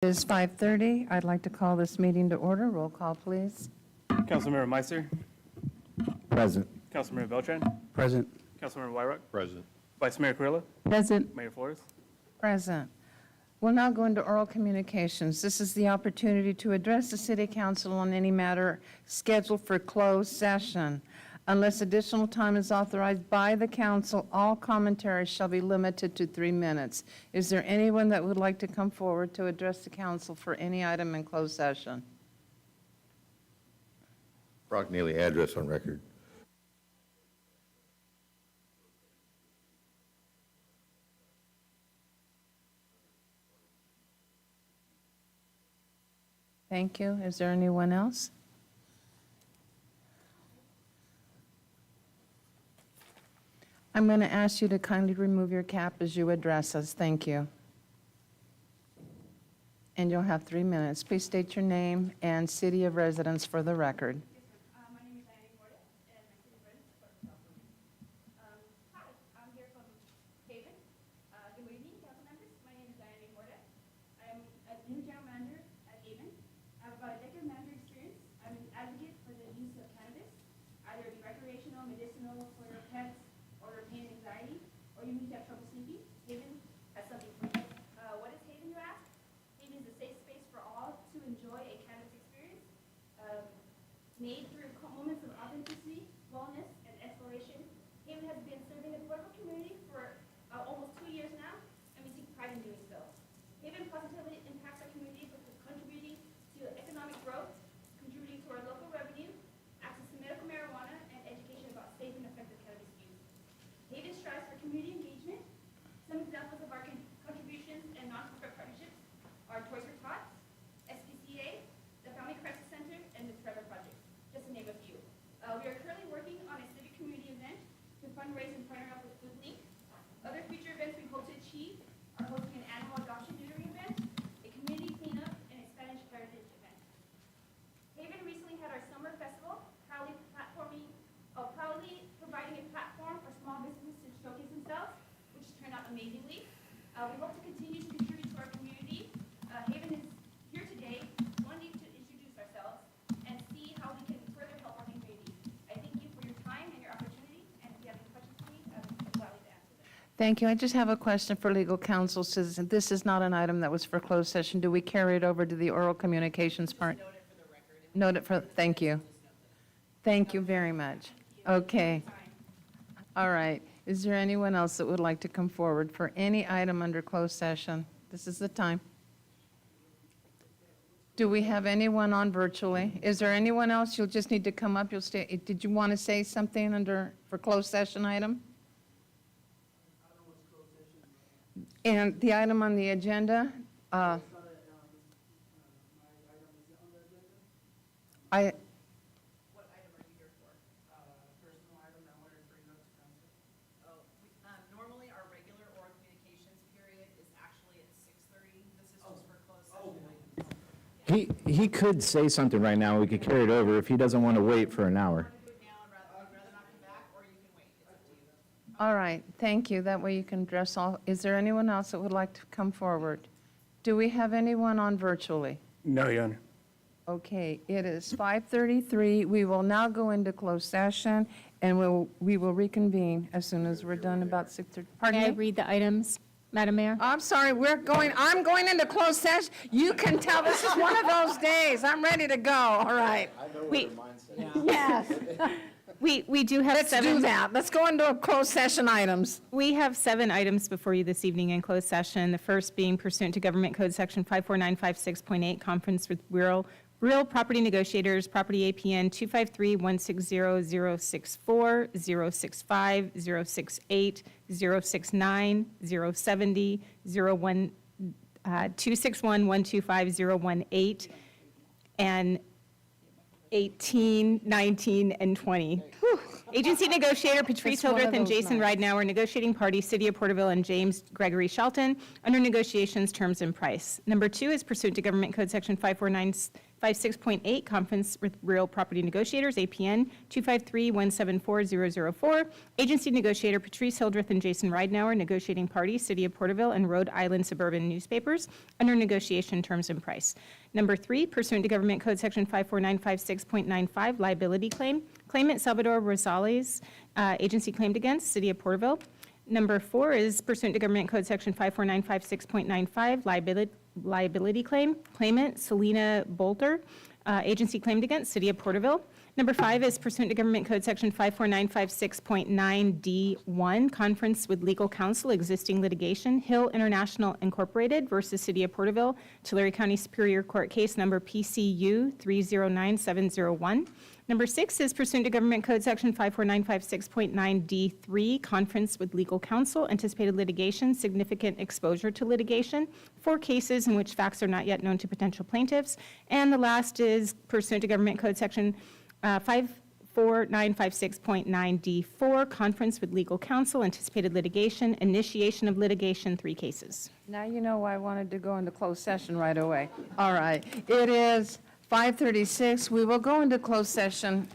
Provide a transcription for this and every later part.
It is 5:30. I'd like to call this meeting to order. Roll call, please. Councilmember Meister, Present. Councilmember Beltran, Present. Councilmember Wyrock, Present. Vice Mayor Carrillo, Present. Mayor Flores. Present. We'll now go into oral communications. This is the opportunity to address the City Council on any matter scheduled for closed session. Unless additional time is authorized by the council, all commentaries shall be limited to 3 minutes. Is there anyone that would like to come forward to address the council for any item in closed session? Brock Neely, address on record. Thank you. Is there anyone else? I'm going to ask you to kindly remove your cap as you address us. Thank you. And you'll have 3 minutes. Please state your name and city of residence for the record. My name is Diane Porter, and my city of residence is Porterville, California. Hi, I'm here from Haven. Good evening, council members. My name is Diane Porter. I am a new general manager at Haven. I have about a decade of manager experience. I'm an advocate for the use of cannabis, either it be recreational, medicinal, for your pets, or your pain and anxiety, or you need to have trouble sleeping. Haven has something for you. What is Haven, you ask? Haven is a safe space for all to enjoy a cannabis experience. Made through moments of authenticity, wellness, and exploration. Haven has been serving the Porterville community for almost 2 years now, and we take pride in doing so. Haven positively impacts our community by contributing to economic growth, contributing to our local revenue, access to medical marijuana, and education about safe and effective cannabis use. Haven strives for community engagement. Some examples of our contributions and non-profit partnerships are Toys for Tots, SPCA, the Family Crisis Center, and the Forever Project, just to name a few. We are currently working on a civic community event to fundraise and partner up with FoodLink. Other future events we hope to achieve are hosting an annual adoption neutering event, a community cleanup, and a Spanish heritage event. Haven recently had our summer festival, proudly providing a platform for small businesses to showcase themselves, which turned out amazingly. We hope to continue to contribute to our community. Haven is here today, wanting to introduce ourselves and see how we can further help our community. I thank you for your time and your opportunity, and if you have any questions for me, I'm gladly to answer them. Thank you. I just have a question for legal counsel. Since this is not an item that was for closed session, do we carry it over to the oral communications part? Note it for the record. Note it for, thank you. Thank you very much. Okay. All right. Is there anyone else that would like to come forward for any item under closed session? This is the time. Do we have anyone on virtually? Is there anyone else? You'll just need to come up. You'll stay. Did you want to say something for closed session item? And the item on the agenda? I, What item are you here for? Personal item I wanted to bring up to council. Normally, our regular oral communications period is actually at 6:30. This is just for closed session. He could say something right now. We could carry it over if he doesn't want to wait for an hour. Do it now and rather not come back, or you can wait. It's up to you. all right. Thank you. That way you can address all. Is there anyone else that would like to come forward? Do we have anyone on virtually? No, Your Honor. Okay, it is 5:33. We will now go into closed session, and we will reconvene as soon as we're done about 6:30. Pardon May I me? read the items, Madam Mayor? I'm sorry, I'm going into closed session. You can tell this is one of those days. I'm ready to go. All right. We, yes. We do have Let's do that. Let's go into closed session items. We have 7 items before you this evening in closed session. The first being pursuant to Government Code Section 54956.8, conference with real property negotiators, property APN 253-160-064, 065, 068, 069, 070, 261-125-018, and 18, 19, and 20. Agency negotiator Patrice It's one of Hildreth and those Jason nights. Ridenauer, negotiating party, City of Porterville, and James Gregory Shelton, under negotiations, terms, and price. Number 2 is pursuant to Government Code Section 56.8, Conference with Real Property Negotiators, APN 253-174-004. Agency negotiator Patrice Hildreth and Jason Ridenour, negotiating party, City of Porterville and Rhode Island Suburban Newspapers, under negotiation terms and price. Number 3, pursuant to Government Code Section 54956.95, liability claim. Claimant Salvador Rosales, agency claimed against, City of Porterville. Number 4 is pursuant to Government Code Section 54956.95, liability claim. Claimant Selena Bolter, agency claimed against, City of Porterville. Number 5 is pursuant to Government Code Section 54956.9D1, conference with legal counsel, existing litigation, Hill International Incorporated versus City of Porterville, Tulare County Superior Court case number PCU 309701. Number 6 is pursuant to Government Code Section 54956.9D3, conference with legal counsel, anticipated litigation, significant exposure to litigation, 4 cases in which facts are not yet known to potential plaintiffs. And the last is pursuant to Government Code Section 54956.9D4, conference with legal counsel, anticipated litigation, initiation of litigation, 3 cases. Now you know why I wanted to go into closed session right away. All right, it is 5:36. We will go into closed session.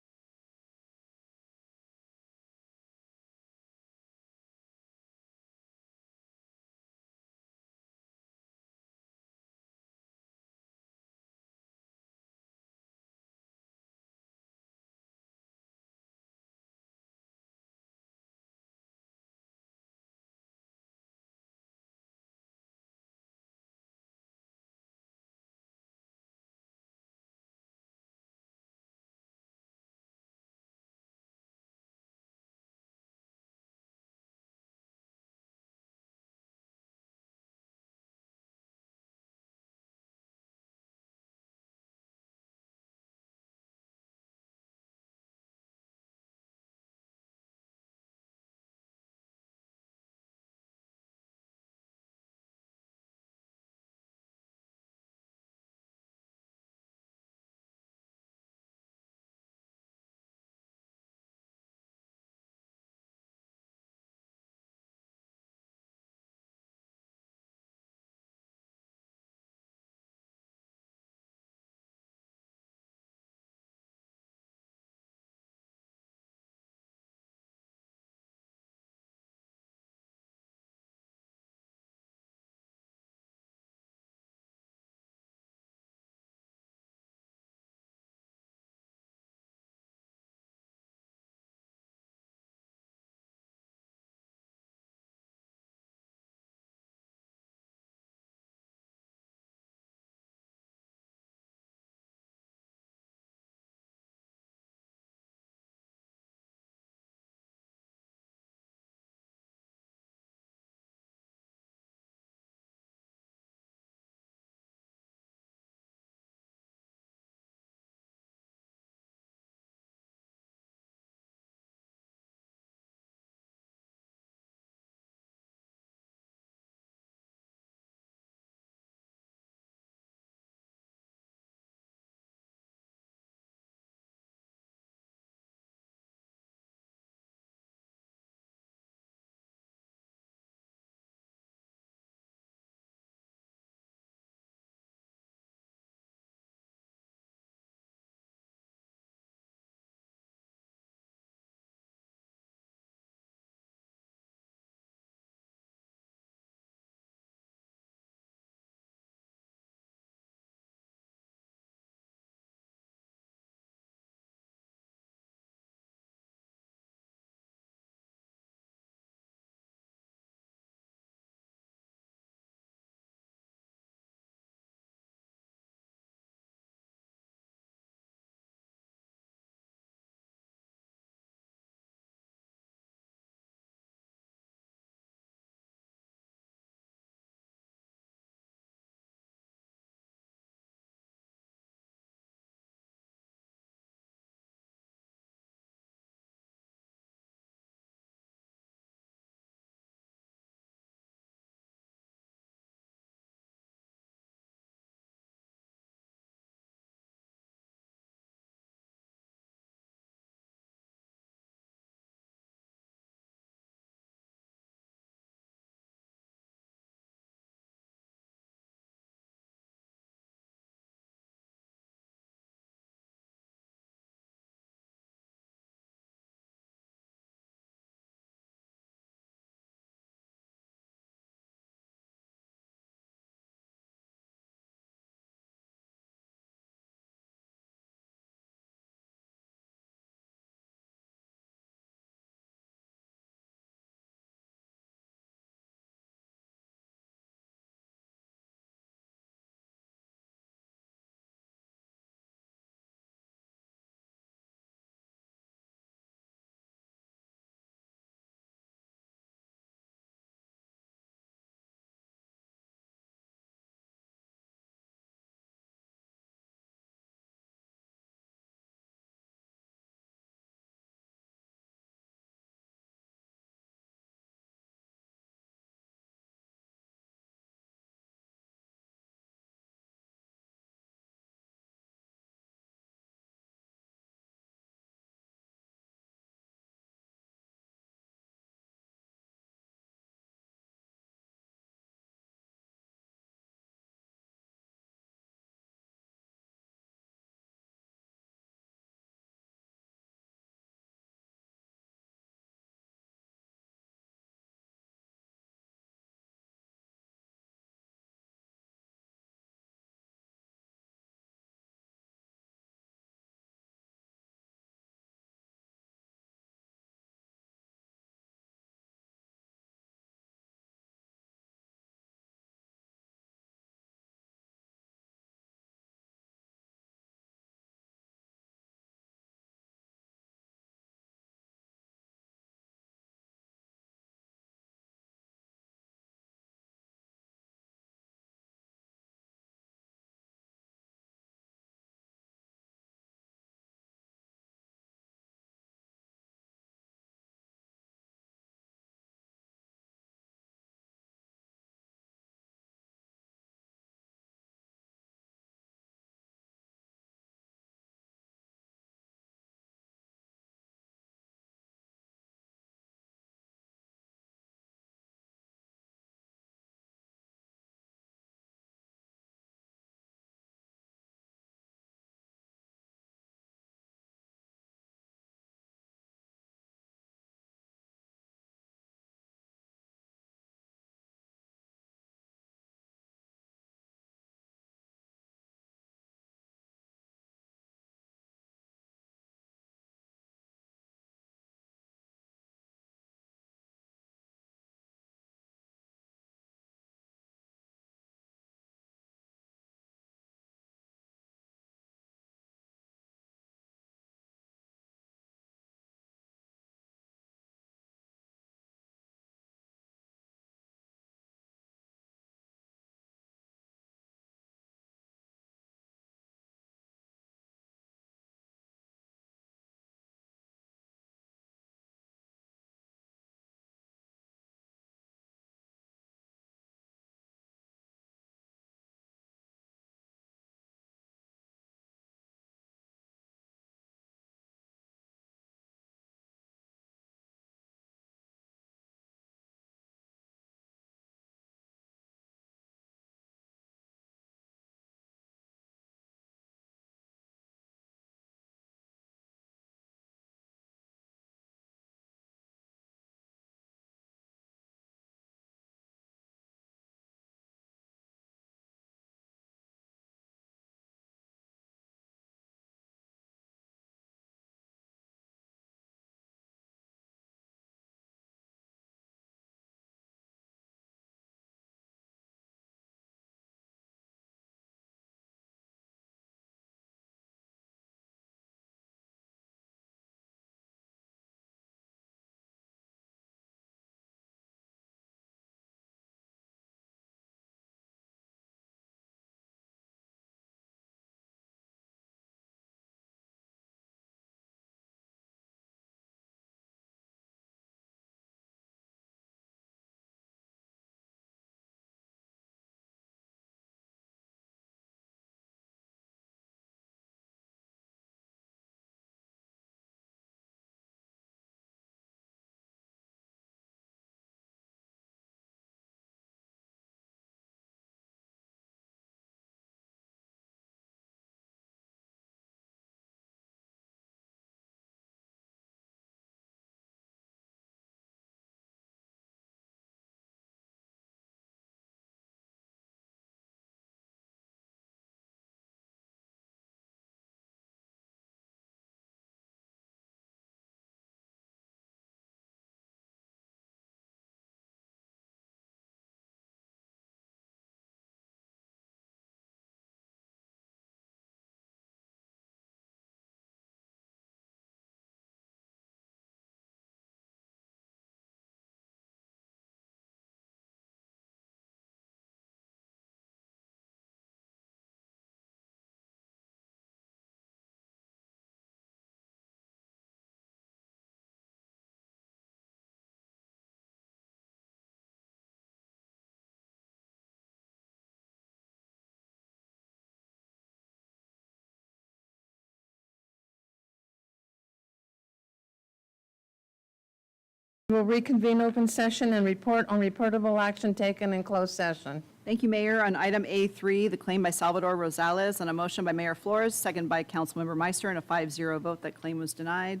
We will reconvene open session and report on reportable action taken in closed session. Thank you, Mayor. On item A3, the claim by Salvador Rosales, on a motion by Mayor Flores, second by Councilmember Meister, and a 5-0 vote, that claim was denied.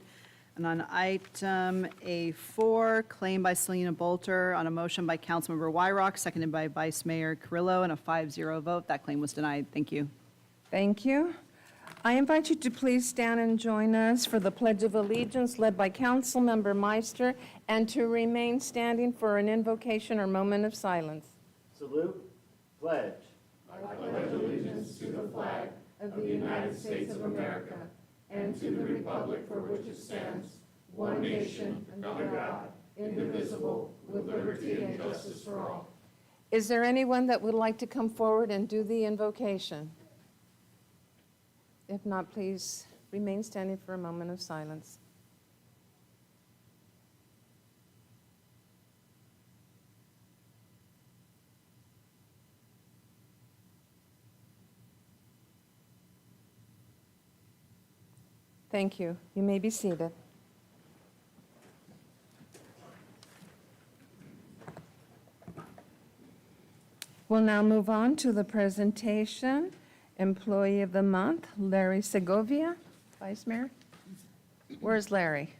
And on item A4, claim by Selena Bolter, on a motion by Councilmember Wyrock, seconded by Vice Mayor Carrillo, and a 5-0 vote, that claim was denied. Thank you. Thank you. I invite you to please stand and join us for the Pledge of Allegiance led by Councilmember Meister, and to remain standing for an invocation or moment of silence. Salute, pledge. Of the United States of America, and to the republic for which it stands, one nation, under God, indivisible, with liberty and justice for all. Is there anyone that would like to come forward and do the invocation? If not, please remain standing for a moment of silence. Thank you. You may be seated. We'll now move on to the presentation. Employee of the Month, Larry Segovia. Vice Mayor? Where's Larry?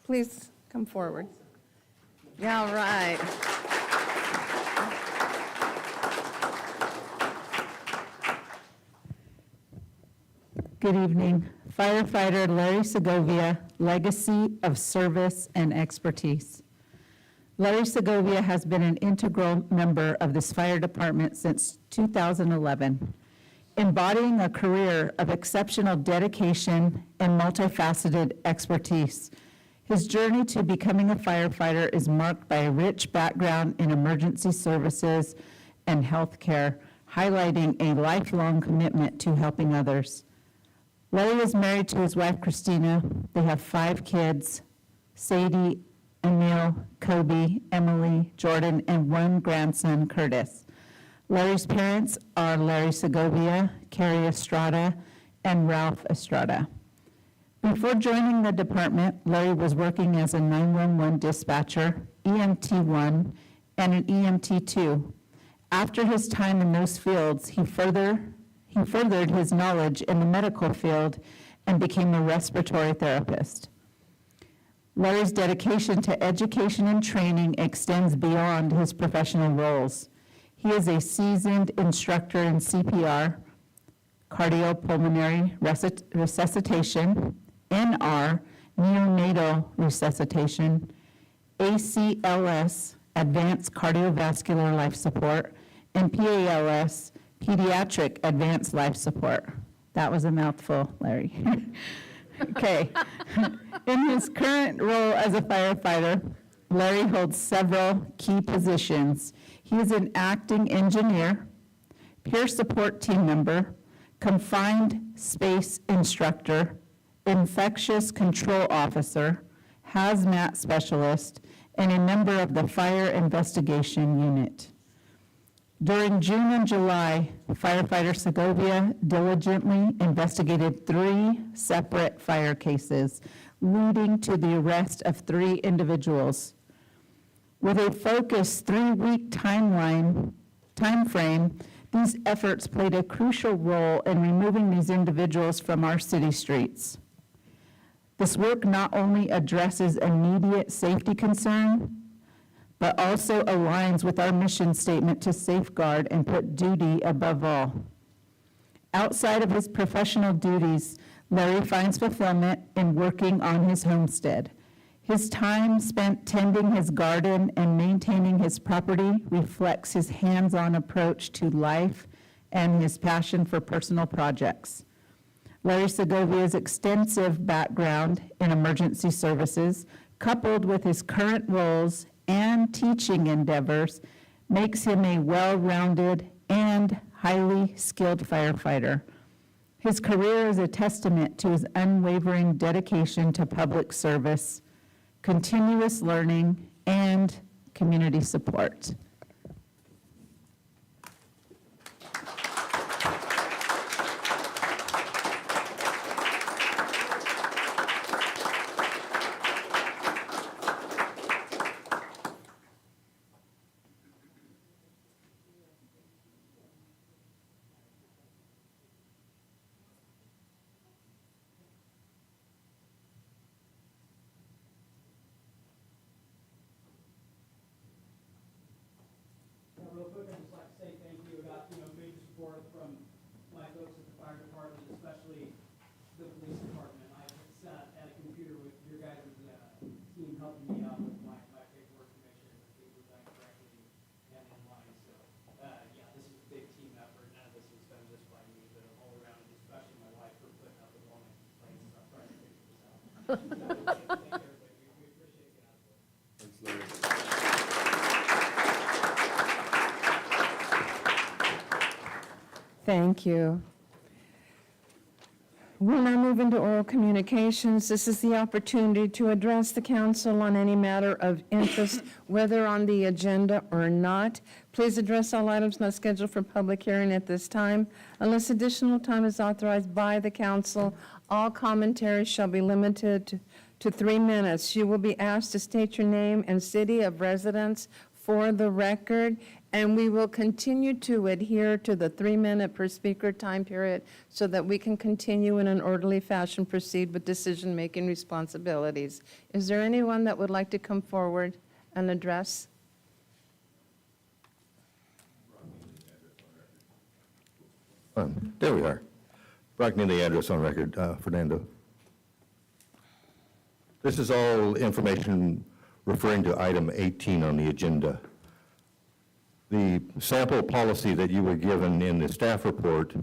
Please come forward. Yeah, all right. Good evening. Firefighter Larry Segovia, legacy of service and expertise. Larry Segovia has been an integral member of this fire department since 2011, embodying a career of exceptional dedication and multifaceted expertise. His journey to becoming a firefighter is marked by a rich background in emergency services and healthcare, highlighting a lifelong commitment to helping others. Larry is married to his wife, Christina. They have 5 kids, Sadie, Emil, Kobe, Emily, Jordan, and 1 grandson, Curtis. Larry's parents are Larry Segovia, Carrie Estrada, and Ralph Estrada. Before joining the department, Larry was working as a 911 dispatcher, EMT1, and an EMT2. After his time in those fields, he furthered his knowledge in the medical field and became a respiratory therapist. Larry's dedication to education and training extends beyond his professional roles. He is a seasoned instructor in CPR, cardiopulmonary resuscitation, NR, neonatal resuscitation, ACLS, advanced cardiovascular life support, and PALS, pediatric advanced life support. That was a mouthful, Larry. Okay. In his current role as a firefighter, Larry holds several key positions. He is an acting engineer, peer support team member, confined space instructor, infectious control officer, hazmat specialist, and a member of the fire investigation unit. During June and July, firefighter Segovia diligently investigated 3 separate fire cases, leading to the arrest of 3 individuals. With a focused 3-week time frame, these efforts played a crucial role in removing these individuals from our city streets. This work not only addresses immediate safety concern, but also aligns with our mission statement to safeguard and put duty above all. Outside of his professional duties, Larry finds fulfillment in working on his homestead. His time spent tending his garden and maintaining his property reflects his hands-on approach to life and his passion for personal projects. Larry Segovia's extensive background in emergency services, coupled with his current roles and teaching endeavors, makes him a well-rounded and highly skilled firefighter. His career is a testament to his unwavering dedication to public service, continuous learning, and community support. Thank you. We'll now move into oral communications. This is the opportunity to address the council on any matter of interest, whether on the agenda or not. Please address all items not scheduled for public hearing at this time. Unless additional time is authorized by the council, all commentaries shall be limited to 3 minutes. You will be asked to state your name and city of residence for the record, and we will continue to adhere to the 3-minute per speaker time period so that we can continue in an orderly fashion proceed with decision-making responsibilities. Is there anyone that would like to come forward and address? There we are. Brock Neely, address on record, Fernando. This is all information referring to item 18 on the agenda. The sample policy that you were given in the staff report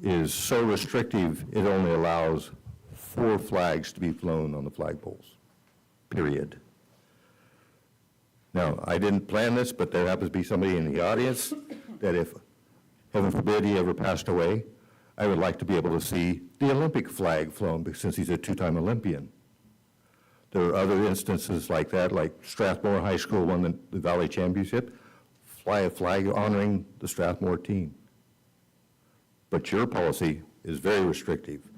is so restrictive, it only allows 4 flags to be flown on the flagpoles, period. Now, I didn't plan this, but there happens to be somebody in the audience that if, heaven forbid, he ever passed away, I would like to be able to see the Olympic flag flown, since he's a 2-time Olympian. There are other instances like that, like Strathmore High School won the Valley Championship, fly a flag honoring the Strathmore team. But your policy is very restrictive.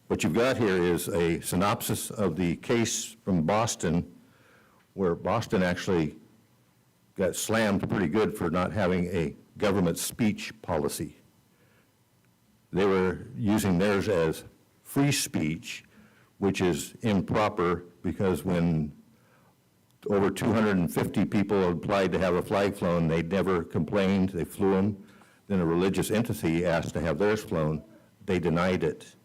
What you've got here is a synopsis of the case from Boston, where Boston actually got slammed pretty good for not having a government speech policy. They were using theirs as free speech, which is improper because when over 250 people applied to have a flag flown, they never complained, they flew them. Then a religious entity asked to have theirs flown, they denied it.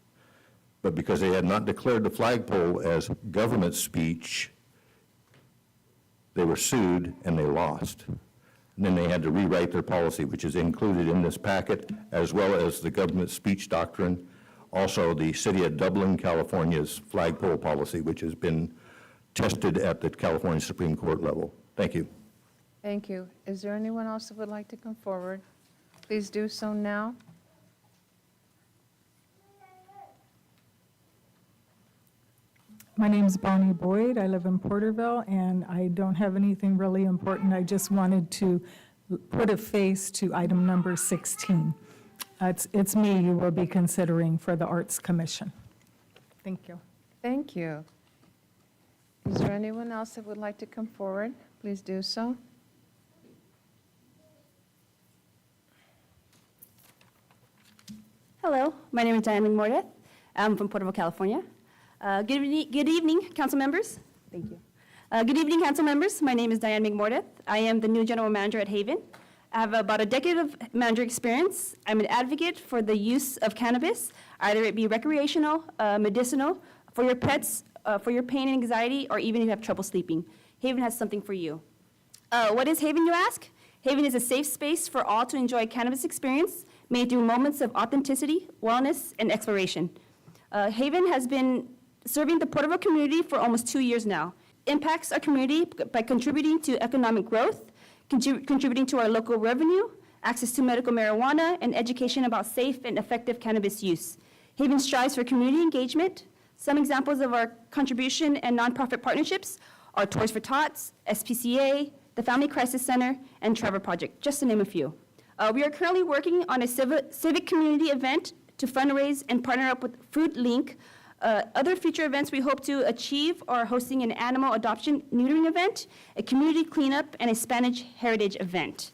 But because they had not declared the flagpole as government speech, they were sued and they lost. And then they had to rewrite their policy, which is included in this packet, as well as the government speech doctrine, also the City of Dublin, California's flagpole policy, which has been tested at the California Supreme Court level. Thank you. Thank you. Is there anyone else that would like to come forward? Please do so now. My name's Bonnie Boyd. I live in Porterville, and I don't have anything really important. I just wanted to put a face to item number 16. It's me you will be considering for the Arts Commission. Thank you. Thank you. Is there anyone else that would like to come forward? Please do so. Hello, my name is Diane McMordeth. I'm from Porterville, California. Good evening, council members. Thank you. Good evening, council members. My name is Diane McMordeth. I am the new general manager at Haven. I have about a decade of manager experience. I'm an advocate for the use of cannabis, either it be recreational, medicinal, for your pets, for your pain and anxiety, or even if you have trouble sleeping. Haven has something for you. What is Haven, you ask? Haven is a safe space for all to enjoy cannabis experience made through moments of authenticity, wellness, and exploration. Haven has been serving the Porterville community for almost 2 years now. Impacts our community by contributing to economic growth, contributing to our local revenue, access to medical marijuana, and education about safe and effective cannabis use. Haven strives for community engagement. Some examples of our contribution and nonprofit partnerships are Toys for Tots, SPCA, the Family Crisis Center, and Trevor Project, just to name a few. We are currently working on a civic community event to fundraise and partner up with Food Link. Other future events we hope to achieve are hosting an animal adoption neutering event, a community cleanup, and a Spanish heritage event.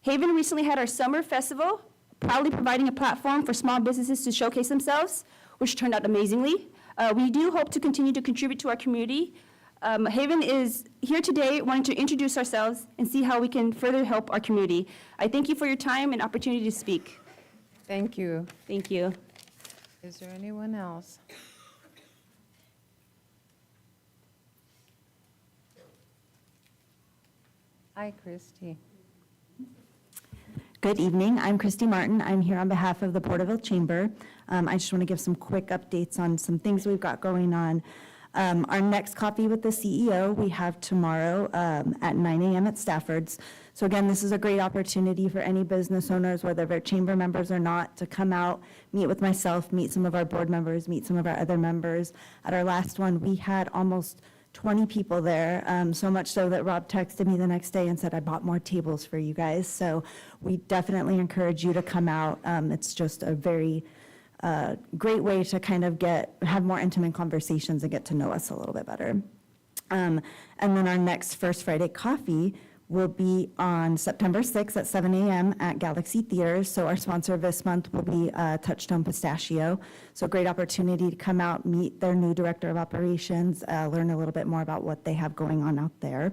Haven recently had our summer festival, proudly providing a platform for small businesses to showcase themselves, which turned out amazingly. We do hope to continue to contribute to our community. Haven is here today wanting to introduce ourselves and see how we can further help our community. I thank you for your time and opportunity to speak. Thank you. Thank you. Is there anyone else? Hi, Christy. Good evening. I'm Christy Martin. I'm here on behalf of the Porterville Chamber. I just want to give some quick updates on some things we've got going on. Our next coffee with the CEO we have tomorrow at 9 a.m. at Stafford's. So again, this is a great opportunity for any business owners, whether they're chamber members or not, to come out, meet with myself, meet some of our board members, meet some of our other members. At our last one, we had almost 20 people there, so much so that Rob texted me the next day and said, I bought more tables for you guys. So we definitely encourage you to come out. It's just a very great way to kind of have more intimate conversations and get to know us a little bit better. And then our next First Friday coffee will be on September 6th at 7 a.m. at Galaxy Theaters. So our sponsor this month will be Touchstone Pistachio. So great opportunity to come out, meet their new director of operations, learn a little bit more about what they have going on out there.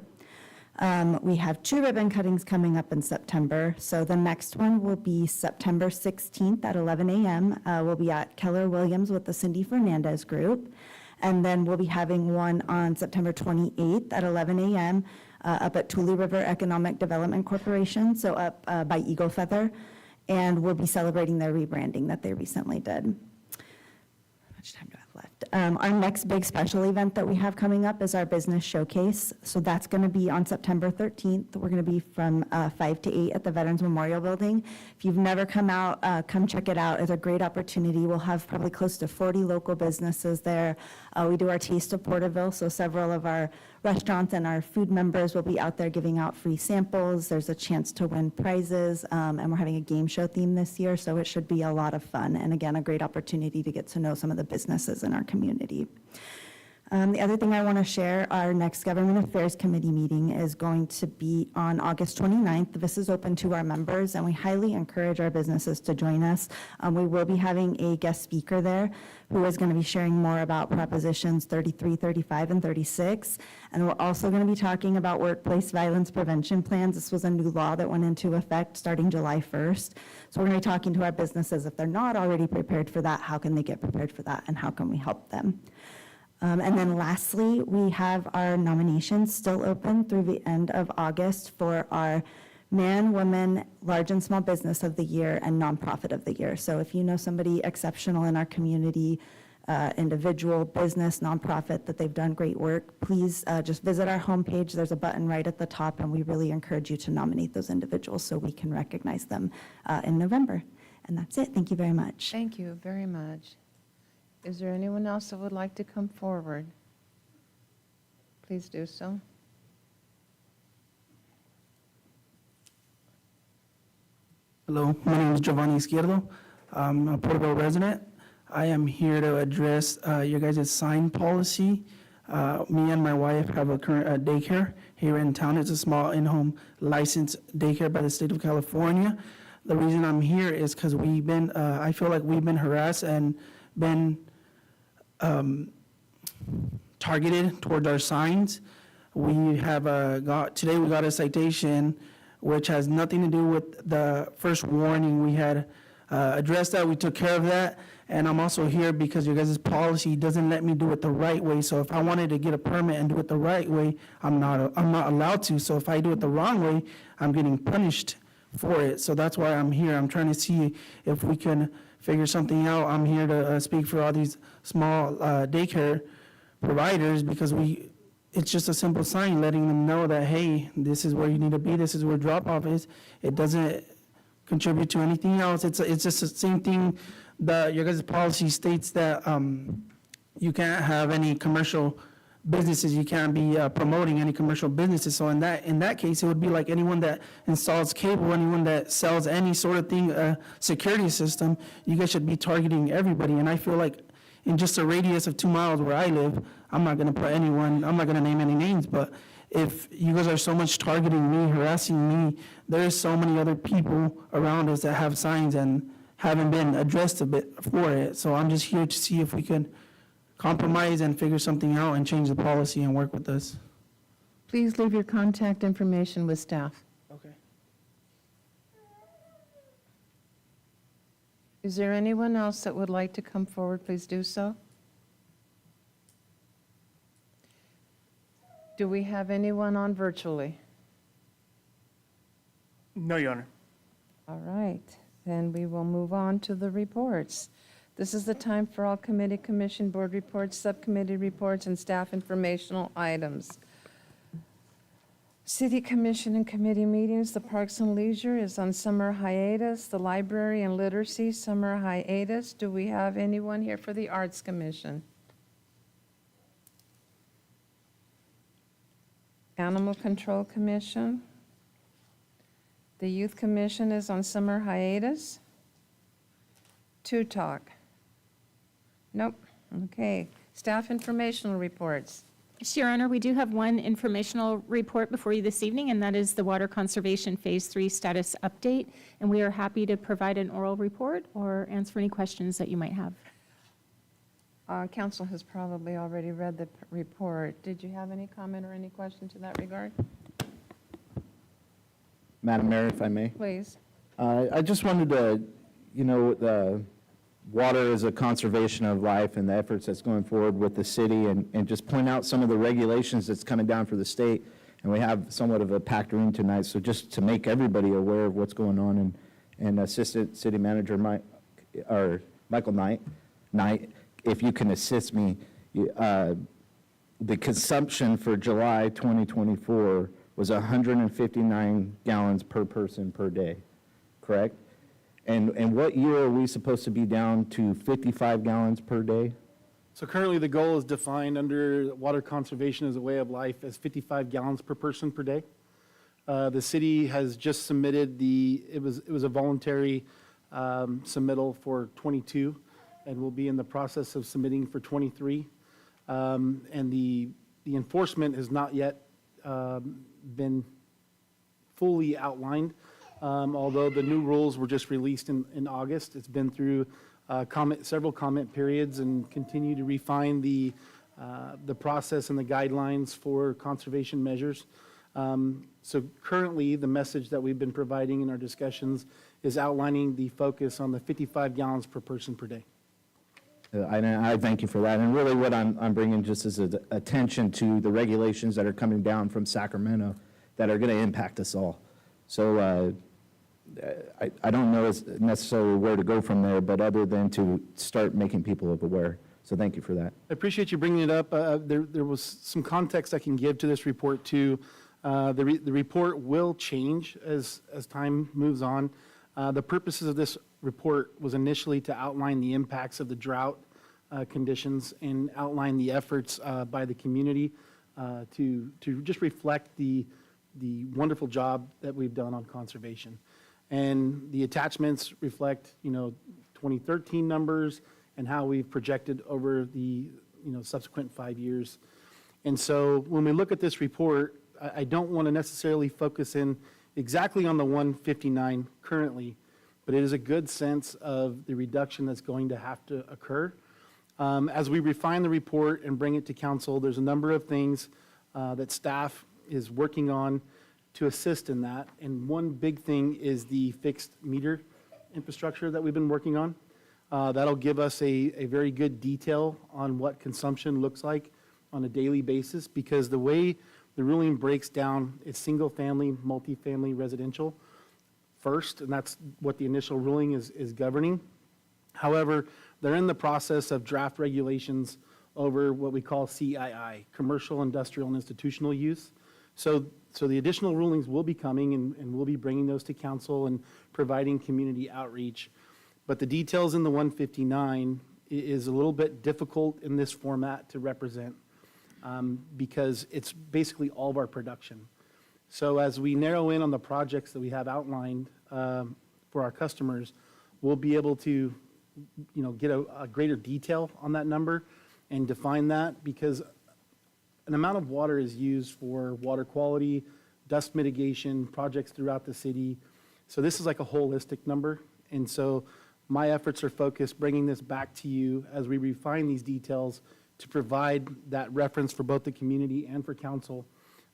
We have 2 ribbon cuttings coming up in September. So the next one will be September 16th at 11 a.m. We'll be at Keller Williams with the Cindy Fernandez group. And then we'll be having one on September 28th at 11 a.m. Up at Tule River Economic Development Corporation, so up by Eagle Feather. And we'll be celebrating their rebranding that they recently did. How much time do I have left? Our next big special event that we have coming up is our business showcase. So that's going to be on September 13th. We're going to be from 5 to 8 at the Veterans Memorial Building. If you've never come out, come check it out. It's a great opportunity. We'll have probably close to 40 local businesses there. We do our Taste of Porterville, so several of our restaurants and our food members will be out there giving out free samples. There's a chance to win prizes, and we're having a game show theme this year, so it should be a lot of fun. And again, a great opportunity to get to know some of the businesses in our community. The other thing I want to share, our next Government Affairs Committee meeting is going to be on August 29th. This is open to our members, and we highly encourage our businesses to join us. We will be having a guest speaker there who is going to be sharing more about Propositions 33, 35, and 36. And we're also going to be talking about workplace violence prevention plans. This was a new law that went into effect starting July 1st. So we're going to be talking to our businesses. If they're not already prepared for that, how can they get prepared for that, and how can we help them? And then lastly, we have our nominations still open through the end of August for our Man, Woman, Large and Small Business of the Year and Nonprofit of the Year. So if you know somebody exceptional in our community, individual, business, nonprofit, that they've done great work, please just visit our homepage. There's a button right at the top, and we really encourage you to nominate those individuals so we can recognize them in November. And that's it. Thank you very much. Thank you very much. Is there anyone else that would like to come forward? Please do so. Hello, my name is Giovanni Izquierdo. I'm a Porterville resident. I am here to address your guys' sign policy. Me and my wife have a current daycare here in town. It's a small in-home licensed daycare by the state of California. The reason I'm here is because I feel like we've been harassed and been targeted towards our signs. We have today we got a citation which has nothing to do with the first warning. We had addressed that, we took care of that, and I'm also here because your guys' policy doesn't let me do it the right way. So if I wanted to get a permit and do it the right way, I'm not allowed to. So if I do it the wrong way, I'm getting punished for it. So that's why I'm here. I'm trying to see if we can figure something out. I'm here to speak for all these small daycare providers because it's just a simple sign letting them know that, hey, this is where you need to be, this is where drop-off is. It doesn't contribute to anything else. It's just the same thing that your guys' policy states that you can't have any commercial businesses, you can't be promoting any commercial businesses. So in that case, it would be like anyone that installs cable, anyone that sells any sort of thing, security system, you guys should be targeting everybody. And I feel like in just a radius of 2 miles where I live, I'm not going to name any names, but if you guys are so much targeting me, harassing me, there's so many other people around us that have signs and haven't been addressed a bit for it. So I'm just here to see if we can compromise and figure something out and change the policy and work with us. Please leave your contact information with staff. Okay. Is there anyone else that would like to come forward? Please do so. Do we have anyone on virtually? No, Your Honor. All right, then we will move on to the reports. This is the time for all committee, commission, board reports, subcommittee reports, and staff informational items. City Commission and committee meetings, the Parks and Leisure is on summer hiatus, the Library and Literacy, summer hiatus. Do we have anyone here for the Arts Commission? Animal Control Commission. The Youth Commission is on summer hiatus. Talk. Nope. Okay. Staff informational reports. Yes, Your Honor, we do have one informational report before you this evening, and that is the Water Conservation Phase 3 status update. And we are happy to provide an oral report or answer any questions that you might have. Council has probably already read the report. Did you have any comment or any question to that regard? Madam Mayor, if I may. Please. I just wanted to, the water is a conservation of life and the efforts that's going forward with the city and just point out some of the regulations that's coming down for the state. And we have somewhat of a packed room tonight, so just to make everybody aware of what's going on and Assistant City Manager Michael Knight, if you can assist me, the consumption for July 2024 was 159 gallons per person per day, correct? And what year are we supposed to be down to 55 gallons per day? So currently, the goal is defined under water conservation as a way of life as 55 gallons per person per day. The city has just submitted it was a voluntary submittal for 22, and we'll be in the process of submitting for 23. And the enforcement has not yet been fully outlined. Although the new rules were just released in August, it's been through several comment periods and continue to refine the process and the guidelines for conservation measures. So currently, the message that we've been providing in our discussions is outlining the focus on the 55 gallons per person per day. I thank you for that. And really what I'm bringing just is attention to the regulations that are coming down from Sacramento that are going to impact us all. So I don't know necessarily where to go from there, but other than to start making people aware. So thank you for that. I appreciate you bringing it up. There was some context I can give to this report too. The report will change as time moves on. The purposes of this report was initially to outline the impacts of the drought conditions and outline the efforts by the community to just reflect the wonderful job that we've done on conservation. And the attachments reflect, 2013 numbers and how we've projected over the, subsequent 5 years. And so when we look at this report, I don't want to necessarily focus in exactly on the 159 currently, but it is a good sense of the reduction that's going to have to occur. As we refine the report and bring it to council, there's a number of things that staff is working on to assist in that. And one big thing is the fixed meter infrastructure that we've been working on. That'll give us a very good detail on what consumption looks like on a daily basis, because the way the ruling breaks down, it's single-family, multifamily, residential first, and that's what the initial ruling is governing. However, they're in the process of draft regulations over what we call CII, commercial, industrial, and institutional use. So the additional rulings will be coming, and we'll be bringing those to council and providing community outreach. But the details in the 159 is a little bit difficult in this format to represent because it's basically all of our production. So as we narrow in on the projects that we have outlined for our customers, we'll be able to, get a greater detail on that number and define that, because an amount of water is used for water quality, dust mitigation, projects throughout the city. So this is like a holistic number. And so my efforts are focused bringing this back to you as we refine these details to provide that reference for both the community and for council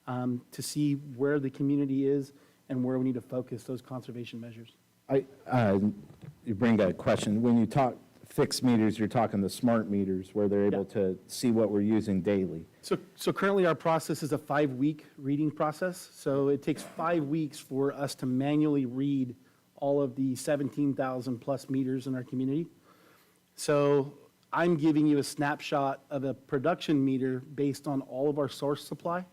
to see where the community is and where we need to focus those conservation measures. You bring a question. When you talk fixed meters, you're talking the smart meters where they're able to see what we're using daily. So currently our process is a 5-week reading process. So it takes 5 weeks for us to manually read all of the 17,000-plus meters in our community. So I'm giving you a snapshot of a production meter based on all of our source supply.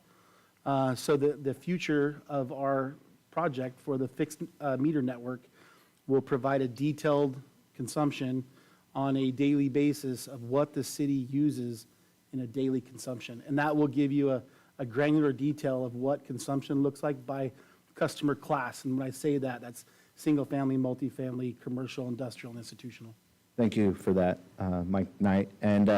So the future of our project for the fixed meter network will provide a detailed consumption on a daily basis of what the city uses in a daily consumption. And that will give you a granular detail of what consumption looks like by customer class. And when I say that, that's single-family, multifamily, commercial, industrial, and institutional. Thank you for that, Mike Knight. And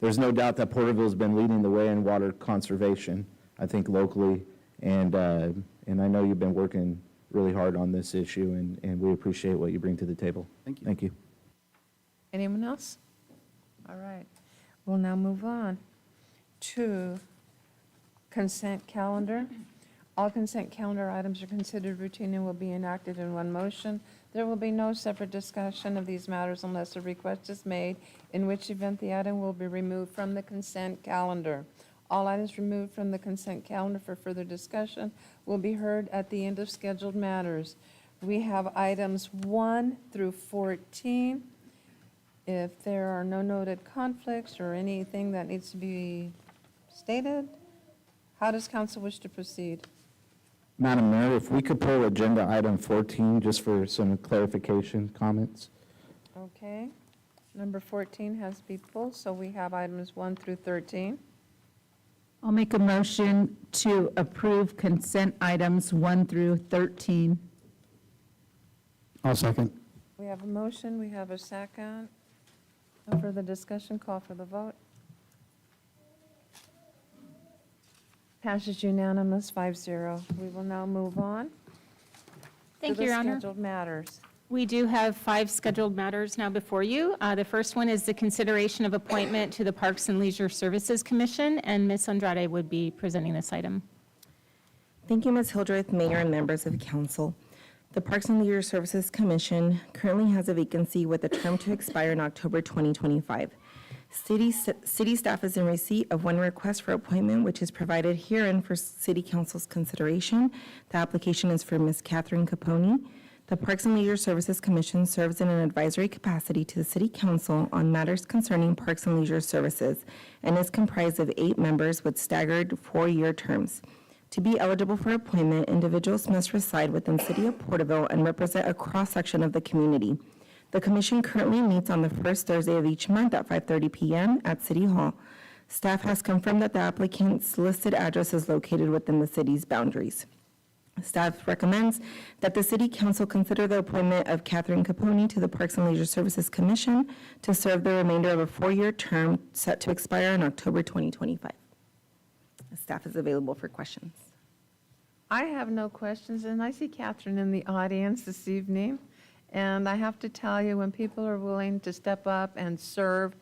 there's no doubt that Porterville's been leading the way in water conservation, I think locally. And I know you've been working really hard on this issue, and we appreciate what you bring to the table. Thank you. Thank you. Anyone else? All right. We'll now move on to consent calendar. All consent calendar items are considered routine and will be enacted in one motion. There will be no separate discussion of these matters unless a request is made, in which event the item will be removed from the consent calendar. All items removed from the consent calendar for further discussion will be heard at the end of scheduled matters. We have items 1 through 14. If there are no noted conflicts or anything that needs to be stated, how does council wish to proceed? Madam Mayor, if we could pull agenda item 14 just for some clarification comments. Okay. Number 14 has to be pulled, so we have items 1 through 13. I'll make a motion to approve consent items 1 through 13. I'll second. We have a motion, we have a second. No further discussion, call for the vote. Passes unanimous, 5-0. We will now move on Thank to you, the Your Honor. scheduled matters. We do have 5 scheduled matters now before you. The first one is the consideration of appointment to the Parks and Leisure Services Commission, and Ms. Andrade would be presenting this item. Thank you, Ms. Hildreth, Mayor, and members of the council. The Parks and Leisure Services Commission currently has a vacancy with a term to expire in October 2025. City staff is in receipt of one request for appointment, which is provided herein for City Council's consideration. The application is for Ms. Catherine Capone. The Parks and Leisure Services Commission serves in an advisory capacity to the City Council on matters concerning parks and leisure services and is comprised of 8 members with staggered 4-year terms. To be eligible for appointment, individuals must reside within the City of Porterville and represent a cross-section of the community. The commission currently meets on the first Thursday of each month at 5:30 p.m. at City Hall. Staff has confirmed that the applicant's listed address is located within the city's boundaries. Staff recommends that the City Council consider the appointment of Catherine Capone to the Parks and Leisure Services Commission to serve the remainder of a 4-year term set to expire in October 2025. Staff is available for questions. I have no questions, and I see Catherine in the audience this evening. And I have to tell you, when people are willing to step up and serve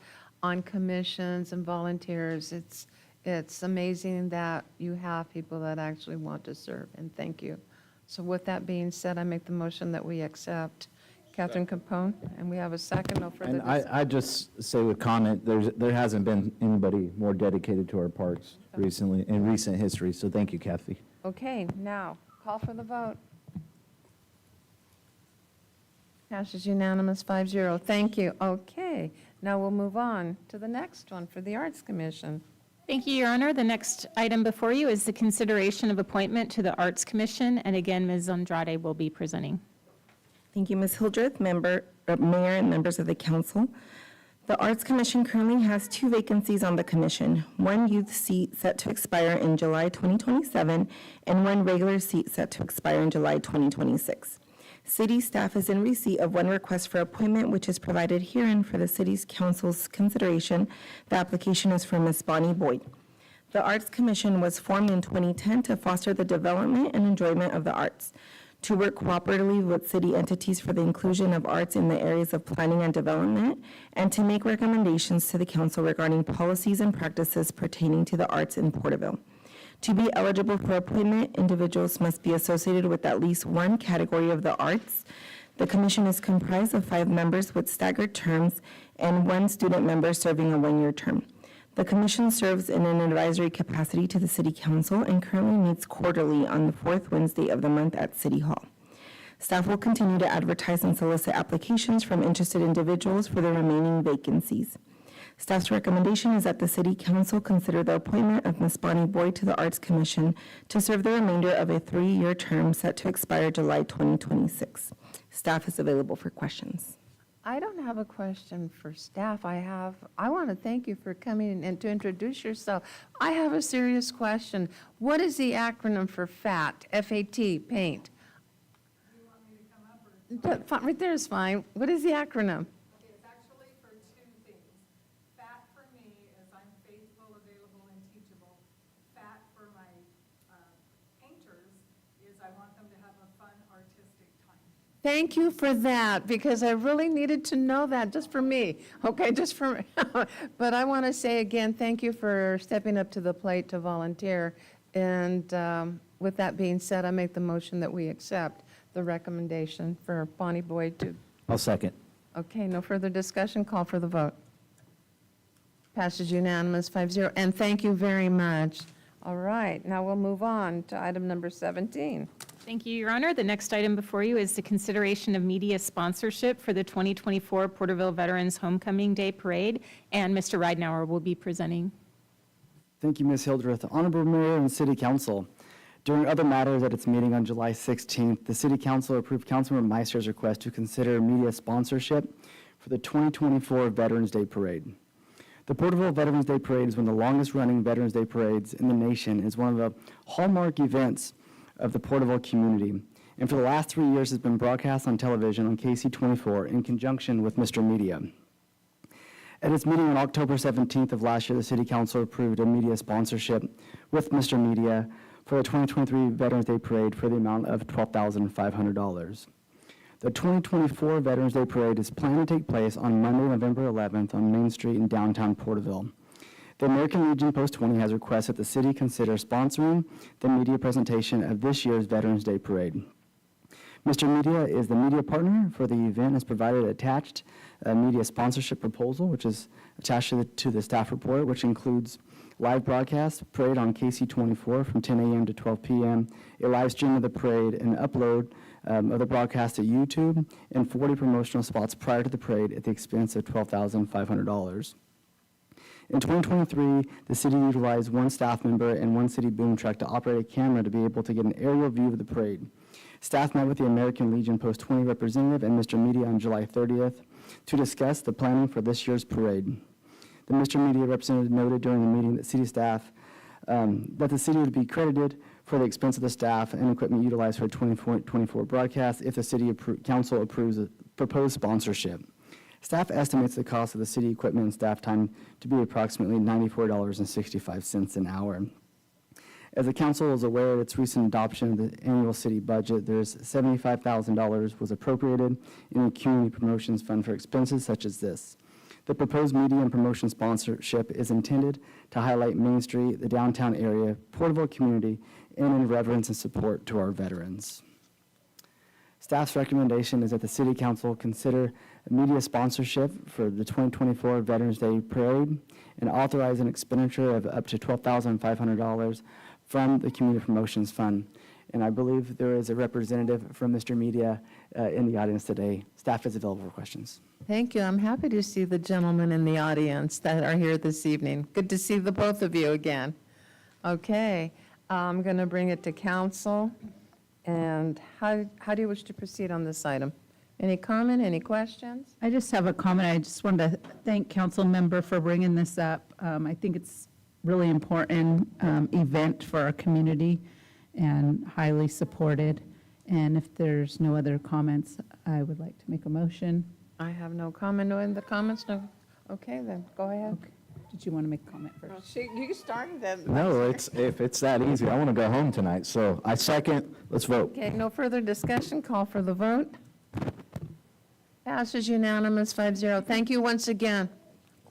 on commissions and volunteers, it's amazing that you have people that actually want to serve, and thank you. So with that being said, I make the motion that we accept Catherine Capone, and we have a second. No further And discussion. I just say with comment, there hasn't been anybody more dedicated to our parks recently, in recent history, so thank you, Kathy. Okay, now, call for the vote. Passes unanimous, 5-0. Thank you. Okay, now we'll move on to the next one for the Arts Commission. Thank you, Your Honor. The next item before you is the consideration of appointment to the Arts Commission, and again, Ms. Andrade will be presenting. Thank you, Ms. Hildreth, Mayor, and members of the council. The Arts Commission currently has 2 vacancies on the commission, 1 youth seat set to expire in July 2027 and 1 regular seat set to expire in July 2026. City staff is in receipt of 1 request for appointment, which is provided herein for the City's Council's consideration. The application is for Ms. Bonnie Boyd. The Arts Commission was formed in 2010 to foster the development and enjoyment of the arts, to work cooperatively with city entities for the inclusion of arts in the areas of planning and development, and to make recommendations to the council regarding policies and practices pertaining to the arts in Porterville. To be eligible for appointment, individuals must be associated with at least 1 category of the arts. The commission is comprised of 5 members with staggered terms and 1 student member serving a 1-year term. The commission serves in an advisory capacity to the City Council and currently meets quarterly on the 4th Wednesday of the month at City Hall. Staff will continue to advertise and solicit applications from interested individuals for the remaining vacancies. Staff's recommendation is that the City Council consider the appointment of Ms. Bonnie Boyd to the Arts Commission to serve the remainder of a 3-year term set to expire July 2026. Staff is available for questions. I don't have a question for staff. I want to thank you for coming and to introduce yourself. I have a serious question. What is the acronym for FAT, F-A-T, paint? Do you want me to come up or? Right there is fine. What is the acronym? Okay, it's actually for 2 things. FAT for me is I'm faithful, available, and teachable. FAT for my painters is I want them to have a fun, artistic time. Thank you for that, because I really needed to know that, just for me, okay, just for, but I want to say again, thank you for stepping up to the plate to volunteer. And with that being said, I make the motion that we accept the recommendation for Bonnie Boyd to, I'll second. okay, no further discussion, call for the vote. Passes unanimous, 5-0, and thank you very much. All right, now we'll move on to item number 17. Thank you, Your Honor. The next item before you is the consideration of media sponsorship for the 2024 Porterville Veterans Homecoming Day Parade, and Mr. Ridenour will be presenting. Thank you, Ms. Hildreth. Honorable Mayor and City Council, during other matters at its meeting on July 16th, the City Council approved Councilmember Meister's request to consider media sponsorship for the 2024 Veterans Day Parade. The Porterville Veterans Day Parade is one of the longest-running Veterans Day parades in the nation and is one of the hallmark events of the Porterville community, and for the last 3 years has been broadcast on television on KC24 in conjunction with Mr. Media. At its meeting on October 17th of last year, the City Council approved a media sponsorship with Mr. Media for the 2023 Veterans Day Parade for the amount of $12,500. The 2024 Veterans Day Parade is planned to take place on Monday, November 11th on Main Street in downtown Porterville. The American Legion Post 20 has requested the city consider sponsoring the media presentation of this year's Veterans Day Parade. Mr. Media is the media partner for the event, has provided attached media sponsorship proposal, which is attached to the staff report, which includes live broadcast parade on KC24 from 10 a.m. to 12 p.m., a live stream of the parade, and upload of the broadcast to YouTube, and 40 promotional spots prior to the parade at the expense of $12,500. In 2023, the city utilized 1 staff member and 1 city boom truck to operate a camera to be able to get an aerial view of the parade. Staff met with the American Legion Post 20 representative and Mr. Media on July 30th to discuss the planning for this year's parade. The Mr. Media representative noted during the meeting that city staff, that the city would be credited for the expense of the staff and equipment utilized for 2024 broadcast if the city council approves a proposed sponsorship. Staff estimates the cost of the city equipment and staff time to be approximately $94.65 an hour. As the council is aware of its recent adoption of the annual city budget, there's $75,000 was appropriated in the community promotions fund for expenses such as this. The proposed media and promotion sponsorship is intended to highlight Main Street, the downtown area, Porterville community, and in reverence and support to our veterans. Staff's recommendation is that the City Council consider media sponsorship for the 2024 Veterans Day Parade and authorize an expenditure of up to $12,500 from the Community Promotions Fund. And I believe there is a representative from Mr. Media in the audience today. Staff is available for questions. Thank you. I'm happy to see the gentlemen in the audience that are here this evening. Good to see the both of you again. Okay, I'm going to bring it to council. And how do you wish to proceed on this item? Any comment, any questions? I just have a comment. I just wanted to thank council member for bringing this up. I think it's really important event for our community and highly supported. And if there's no other comments, I would like to make a motion. I have no comment. No in the comments? No. Okay, then go ahead. Okay. Did you want to make a comment first? You started that. No, if it's that easy, I want to go home tonight, so I second, let's vote. Okay, no further discussion. Call for the vote. Passes unanimous, 5-0. Thank you once again.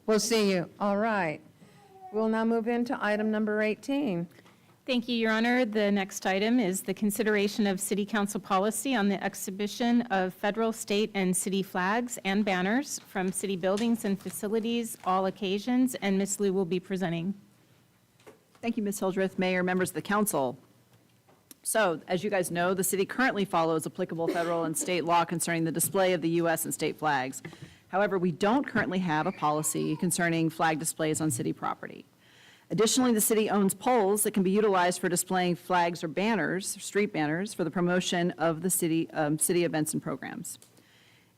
We'll see you. All right. We'll now move into item number 18. Thank you, Your Honor. The next item is the consideration of City Council policy on the exhibition of federal, state, and city flags and banners from city buildings and facilities, all occasions, and Ms. Liu will be presenting. Thank you, Ms. Hildreth. Mayor, members of the council. So, as you guys know, the city currently follows applicable federal and state law concerning the display of the U.S. and state flags. However, we don't currently have a policy concerning flag displays on city property. Additionally, the city owns poles that can be utilized for displaying flags or banners, street banners, for the promotion of the city events and programs.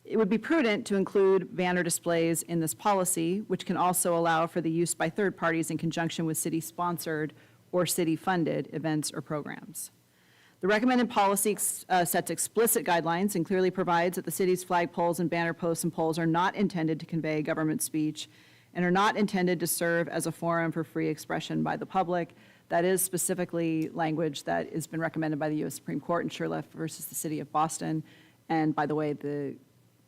It would be prudent to include banner displays in this policy, which can also allow for the use by third parties in conjunction with city-sponsored or city-funded events or programs. The recommended policy sets explicit guidelines and clearly provides that the city's flag poles and banner posts and poles are not intended to convey government speech and are not intended to serve as a forum for free expression by the public. That is specifically language that has been recommended by the U.S. Supreme Court in Shurtleff versus the City of Boston. And by the way, the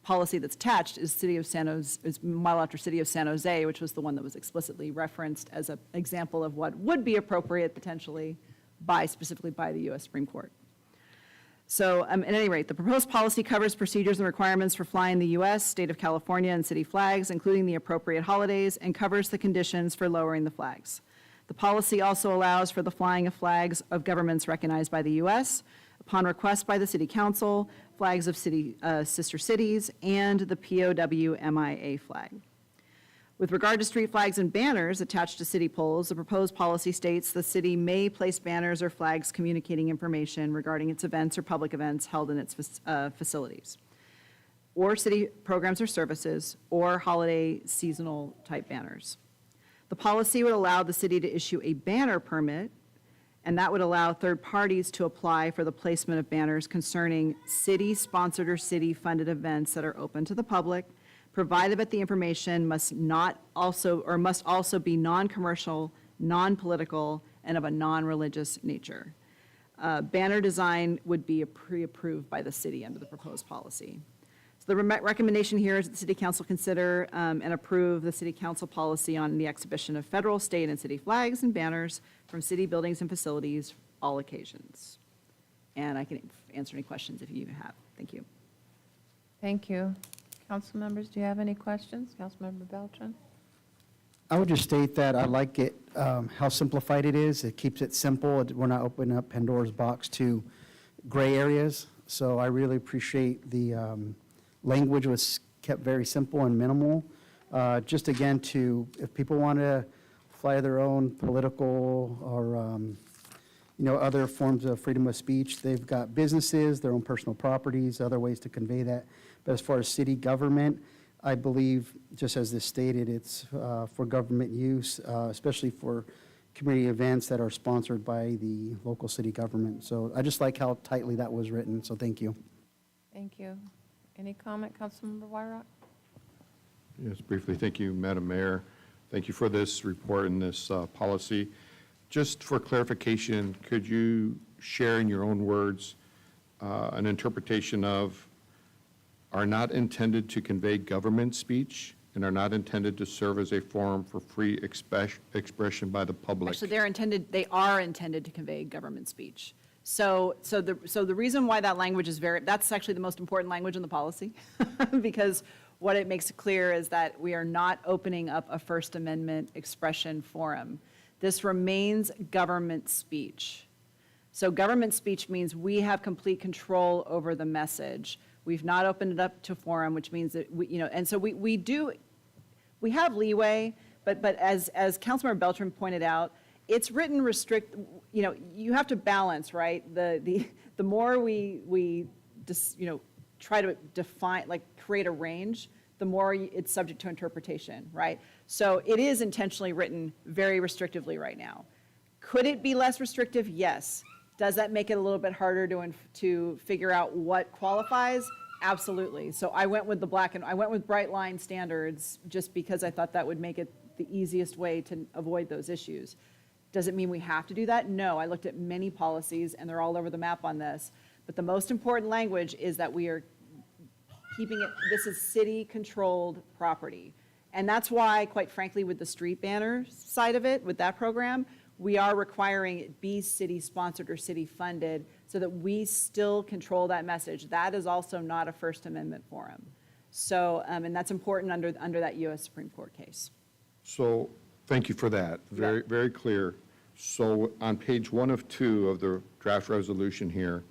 policy that's attached is model after City of San Jose, which was the one that was explicitly referenced as an example of what would be appropriate potentially specifically by the U.S. Supreme Court. So at any rate, the proposed policy covers procedures and requirements for flying the U.S., state of California, and city flags, including the appropriate holidays, and covers the conditions for lowering the flags. The policy also allows for the flying of flags of governments recognized by the U.S., upon request by the City Council, flags of sister cities, and the POW-MIA flag. With regard to street flags and banners attached to city poles, the proposed policy states the city may place banners or flags communicating information regarding its events or public events held in its facilities, or city programs or services, or holiday seasonal type banners. The policy would allow the city to issue a banner permit, and that would allow third parties to apply for the placement of banners concerning city-sponsored or city-funded events that are open to the public, provided that the information must also be non-commercial, non-political, and of a non-religious nature. Banner design would be pre-approved by the city under the proposed policy. So the recommendation here is that the City Council consider and approve the City Council policy on the exhibition of federal, state, and city flags and banners from city buildings and facilities, all occasions. And I can answer any questions if you have. Thank you. Thank you. Council members, do you have any questions? Councilmember Beltran? I would just state that I like it, how simplified it is. It keeps it simple. We're not opening up Pandora's box to gray areas. So I really appreciate the language was kept very simple and minimal. Just again, if people want to fly their own political or other forms of freedom of speech, they've got businesses, their own personal properties, other ways to convey that. But as far as city government, I believe, just as this stated, it's for government use, especially for community events that are sponsored by the local city government. So I just like how tightly that was written, so thank you. Thank you. Any comment, Councilmember Wyrock? Yes, briefly, thank you, Madam Mayor. Thank you for this report and this policy. Just for clarification, could you share in your own words an interpretation of are not intended to convey government speech and are not intended to serve as a forum for free expression by the public? Actually, they are intended to convey government speech. So the reason why that language is that's actually the most important language in the policy, because what it makes it clear is that we are not opening up a First Amendment expression forum. This remains government speech. So government speech means we have complete control over the message. We've not opened it up to forum, which means that and so we have leeway, but as Councilmember Beltran pointed out, it's written you have to balance, right? The more we try to define, create a range, the more it's subject to interpretation, right? So it is intentionally written very restrictively right now. Could it be less restrictive? Yes. Does that make it a little bit harder to figure out what qualifies? Absolutely. So I went with bright line standards just because I thought that would make it the easiest way to avoid those issues. Does it mean we have to do that? No. I looked at many policies and they're all over the map on this. But the most important language is that we are keeping it, this is city-controlled property. And that's why, quite frankly, with the street banner side of it, with that program, we are requiring it be city-sponsored or city-funded so that we still control that message. That is also not a First Amendment forum. So, and that's important under that U.S. Supreme Court case. So thank you for that. Very clear. So on page 1 of 2 of the draft resolution here,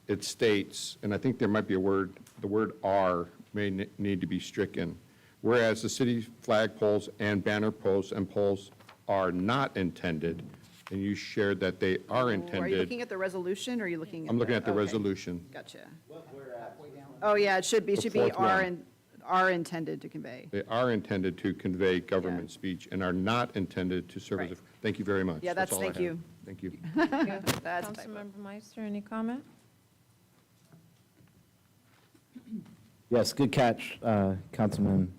it states, and I think there might be a word, the word "are" may need to be stricken. Whereas the city flagpoles and banner posts and poles are not intended, and you shared that they are Are you intended. looking at the resolution, or are you looking at? I'm looking at the okay. resolution. Gotcha. Oh, yeah, it should be fourth are one. and, are intended to convey. They are intended to convey government speech and are not intended to serve as a, Right. thank you very much. Yeah, that's- all I thank have. you. Thank you. That's a typo. Councilmember Meister, any comment? Yes, good catch, Councilman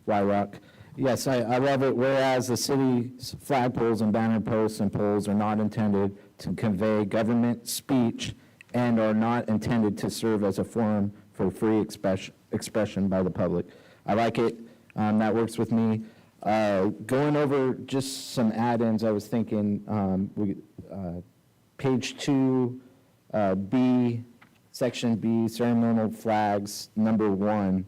Wyrock. Yes, I love it. Whereas the city's flagpoles and banner posts and poles are not intended to convey government speech and are not intended to serve as a forum for free expression by the public. I like it. That works with me. Going over just some add-ins, I was thinking, page 2, B, section B, ceremonial flags, number 1,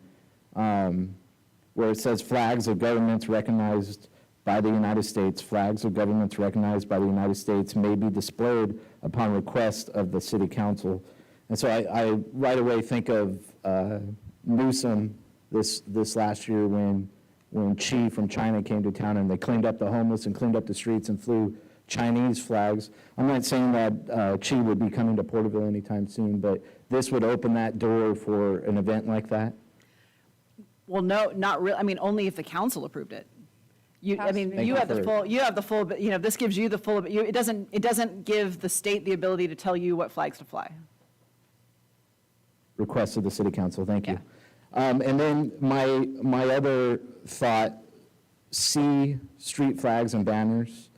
where it says flags of governments recognized by the United States, flags of governments recognized by the United States may be displayed upon request of the city council. And so I right away think of Newsom this last year when Xi from China came to town and they cleaned up the homeless and cleaned up the streets and flew Chinese flags. I'm not saying that Xi would be coming to Porterville anytime soon, but this would open that door for an event like that. Well, no, not really, I mean, only if the council approved it. I mean, Thank you you have the for- full, but, this gives you the full, it doesn't give the state the ability to tell you what flags to fly. Request of the city council, thank you. And then my other thought, C, street flags and banners,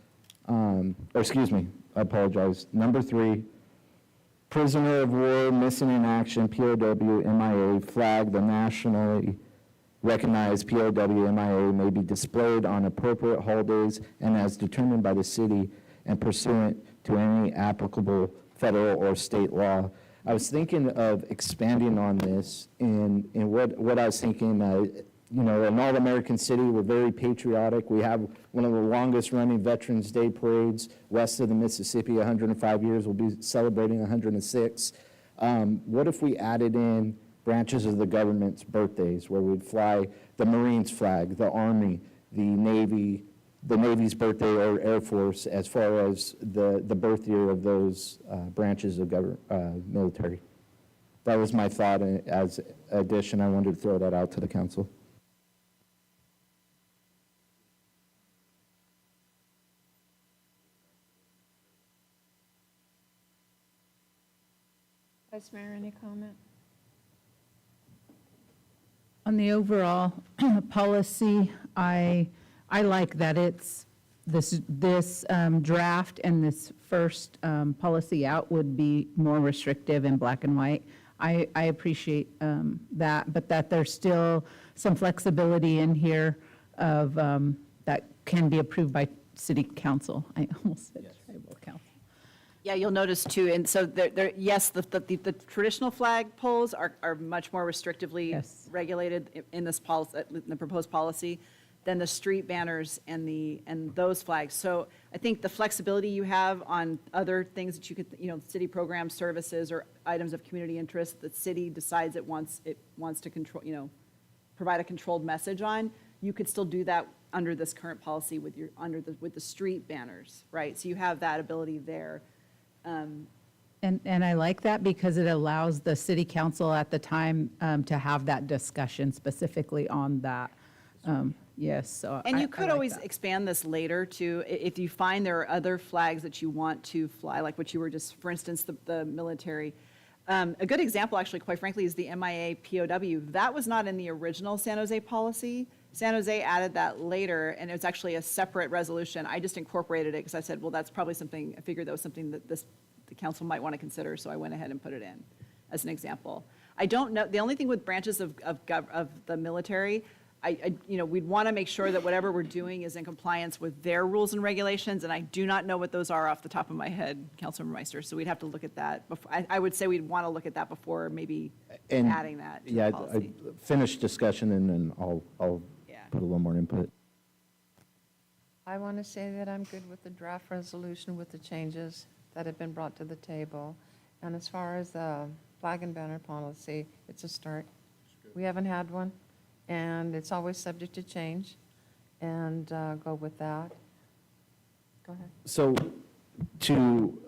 or excuse me, I apologize. Number 3, prisoner of war, missing in action, POW, MIA, flag, the nationally recognized POW, MIA may be displayed on appropriate holidays and as determined by the city and pursuant to any applicable federal or state law. I was thinking of expanding on this in what I was thinking, an all-American city, we're very patriotic. We have one of the longest-running Veterans Day parades west of the Mississippi, 105 years. We'll be celebrating 106. What if we added in branches of the government's birthdays, where we'd fly the Marines flag, the Army, the Navy, the Navy's birthday or Air Force, as far as the birth year of those branches of military. That was my thought as addition. I wanted to throw that out to the council. Vice Mayor, any comment? On the overall policy, I like that it's this draft and this first policy out would be more restrictive in black and white. I appreciate that, but that there's still some flexibility in here of that can be approved by city council. I almost said tribal council. Yeah, you'll notice too, and so yes, the traditional flag poles are much more restrictively Yes. regulated in this policy, in the proposed policy, than the street banners and those flags. So I think the flexibility you have on other things that you could, city programs, services, or items of community interest, the city decides it wants to control, provide a controlled message on, you could still do that under this current policy with the street banners, right? So you have that ability there. And I like that because it allows the city council at the time to have that discussion specifically on that. Yes, so. And I you could like always that. expand this later to, if you find there are other flags that you want to fly, like what you were just, for instance, the military. A good example, actually, quite frankly, is the MIA POW. That was not in the original San Jose policy. San Jose added that later, and it was actually a separate resolution. I just incorporated it because I said, well, that's probably something, I figured that was something that the council might want to consider, so I went ahead and put it in as an example. I don't know, the only thing with branches of the military, we'd want to make sure that whatever we're doing is in compliance with their rules and regulations, and I do not know what those are off the top of my head, Councilmember Meister, so we'd have to look at that. I would say we'd want to look at that before maybe adding that to the policy. Finish discussion and then I'll Yeah. put a little more input. I want to say that I'm good with the draft resolution with the changes that have been brought to the table. And as far as the flag and banner policy, it's a start. We haven't had one, and it's always subject to change, and go with that. Go ahead. So to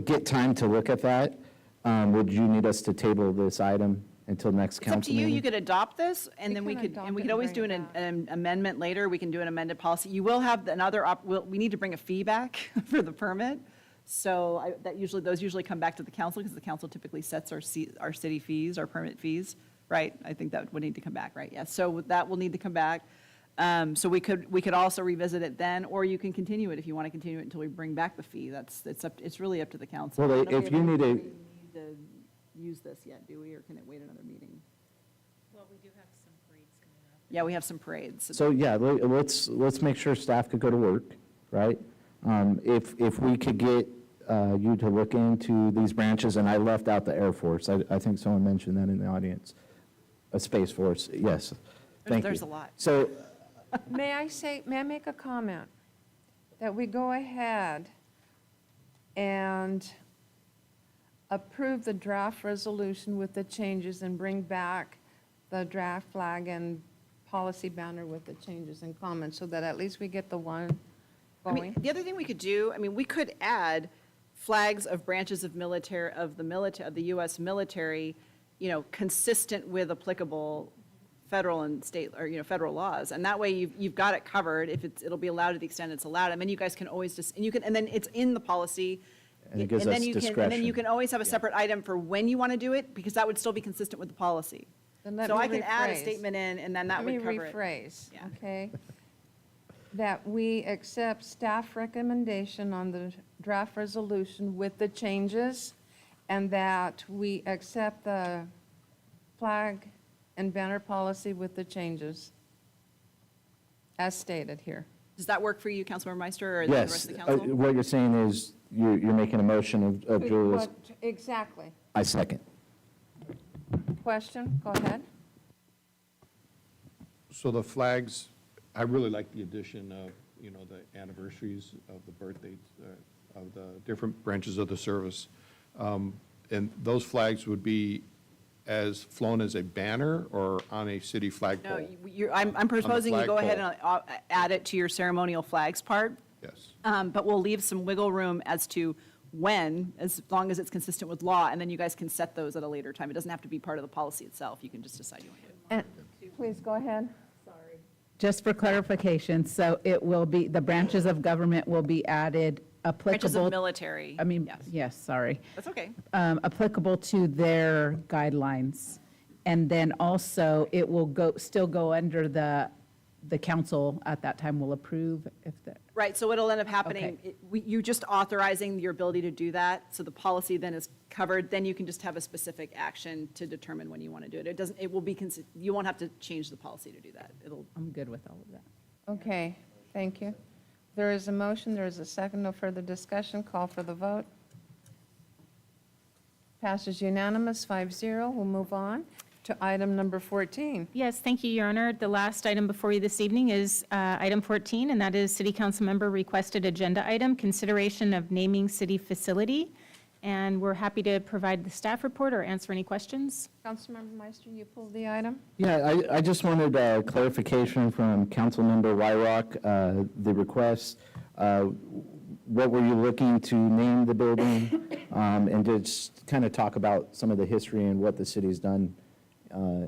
get time to look at that, would you need us to table this item until next It's up to council you. meeting? You could adopt this, and We then we can could, adopt and we it could and always do bring it an amendment later. We can do an amended policy. You will have another, we need to bring a fee back for the permit. So those usually come back to the council, because the council typically sets our city fees, our permit fees, right? I think that would need to come back, right? Yes, so that will need to come back. So we could also revisit it then, or you can continue it if you want to continue it until we bring back the fee. It's really up to the council. Well, I don't know if you we need to- need to use this yet, do we, or can it wait another meeting? Well, we do have some parades coming up. Yeah, we have some parades. So, yeah, let's make sure staff could go to work, right? If we could get you to look into these branches, and I left out the Air Force. I think someone mentioned that in the audience. A Space Force, yes. Thank you. There's a lot. So, May I make a comment? That we go ahead and approve the draft resolution with the changes and bring back the draft flag and policy banner with the changes and comments, so that at least we get the one I mean, going. the other thing we could do, we could add flags of branches of the U.S. military, consistent with applicable federal and state, or, federal laws. And that way you've got it covered. It'll be allowed to the extent it's allowed. And then you guys can always and then it's in the policy. And it gives then us you can- And then discretion. you can always have a separate item for when you want to do it, because that would still be consistent with the policy. Then let So me I can add a rephrase. statement in, and then that would cover Let it. me rephrase, Yeah. okay? That we accept staff recommendation on the draft resolution with the changes, and that we accept the flag and banner policy with the changes, as stated here. Does that work for you, Councilmember Meister, or the rest yes, of the council? what you're saying is you're making a motion of Julia's. What- Exactly. I second. Question, go ahead. So the flags, I really like the addition of, the anniversaries of the birthdays of the different branches of the service. And those flags would be flown as a banner or on a city flagpole? No, I'm proposing you go ahead flagpole. and add it to your ceremonial flags part. Yes. But we'll leave some wiggle room as to when, as long as it's consistent with law, and then you guys can set those at a later time. It doesn't have to be part of the policy itself. You can just decide you want to do it. And, please, go ahead. Just for clarification, so it will be, the branches of government will be added Branches of applicable, military. yes, sorry. That's okay. Applicable to their guidelines. And then also, it will still go under the council at that time will approve if the, Right, so what'll end up happening, Okay. you just authorizing your ability to do that, so the policy then is covered, then you can just have a specific action to determine when you want to do it. It will be, you won't have to change the policy to do that. I'm good with all of that. Okay, thank you. There is a motion, there is a second, no further discussion, call for the vote. Passes unanimous, 5-0. We'll move on to item number 14. Yes, thank you, Your Honor. The last item before you this evening is item 14, and that is City Council Member requested agenda item, consideration of naming city facility. And we're happy to provide the staff report or answer any questions. Councilmember Meister, you pulled the item? Yeah, I just wanted clarification from Councilmember Wyrock, the request. What were you looking to name the building? And just kind of talk about some of the history and what the city's done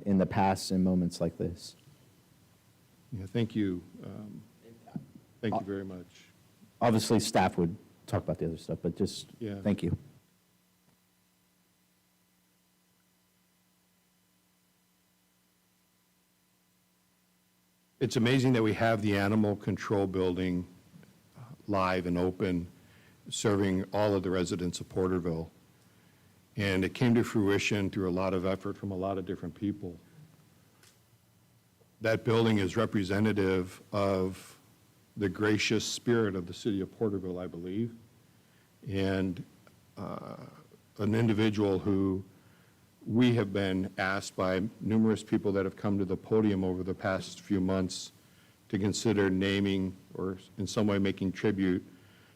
in the past in moments like this. Yeah, thank you. Thank you very much. Obviously, staff would talk about the other stuff, but just, Yeah. thank you. It's amazing that we have the animal control building live and open, serving all of the residents of Porterville. And it came to fruition through a lot of effort from a lot of different people. That building is representative of the gracious spirit of the city of Porterville, I believe, and an individual who we have been asked by numerous people that have come to the podium over the past few months to consider naming or in some way making tribute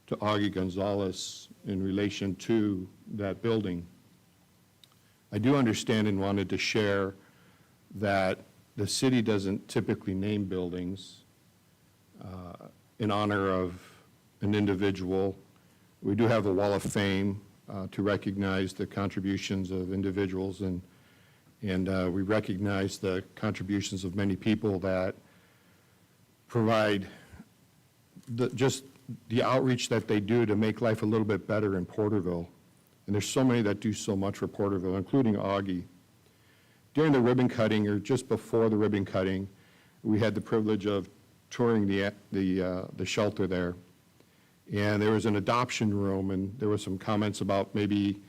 to Augie Gonzalez in relation to that building. I do understand and wanted to share that the city doesn't typically name buildings in honor of an individual. We do have a wall of fame to recognize the contributions of individuals, and we recognize the contributions of many people that provide just the outreach that they do to make life a little bit better in Porterville. And there's so many that do so much for Porterville, including Augie. During the ribbon cutting, or just before the ribbon cutting, we had the privilege of touring the shelter there. And there was an adoption room, and there were some comments about maybe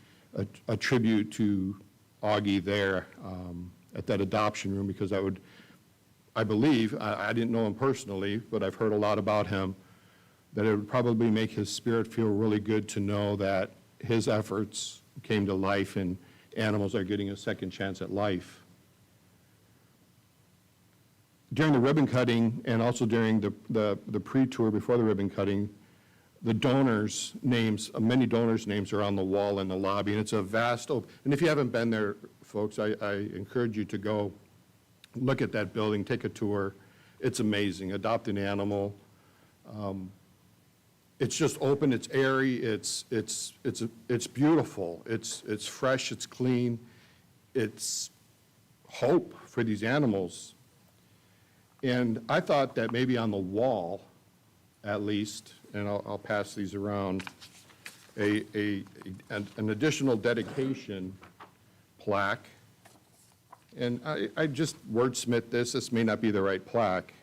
a tribute to Augie there at that adoption room, because that would, I believe, I didn't know him personally, but I've heard a lot about him, that it would probably make his spirit feel really good to know that his efforts came to life and animals are getting a second chance at life. During the ribbon cutting, and also during the pre-tour before the ribbon cutting, the donors' names, many donors' names are on the wall in the lobby, and it's a vast, and if you haven't been there, folks, I encourage you to go look at that building, take a tour. It's amazing. Adopt an animal. It's just open, it's airy, it's beautiful, it's fresh, it's clean, it's hope for these animals. And I thought that maybe on the wall, at least, and I'll pass these around, an additional dedication plaque. And I just wordsmith this may not be the right plaque,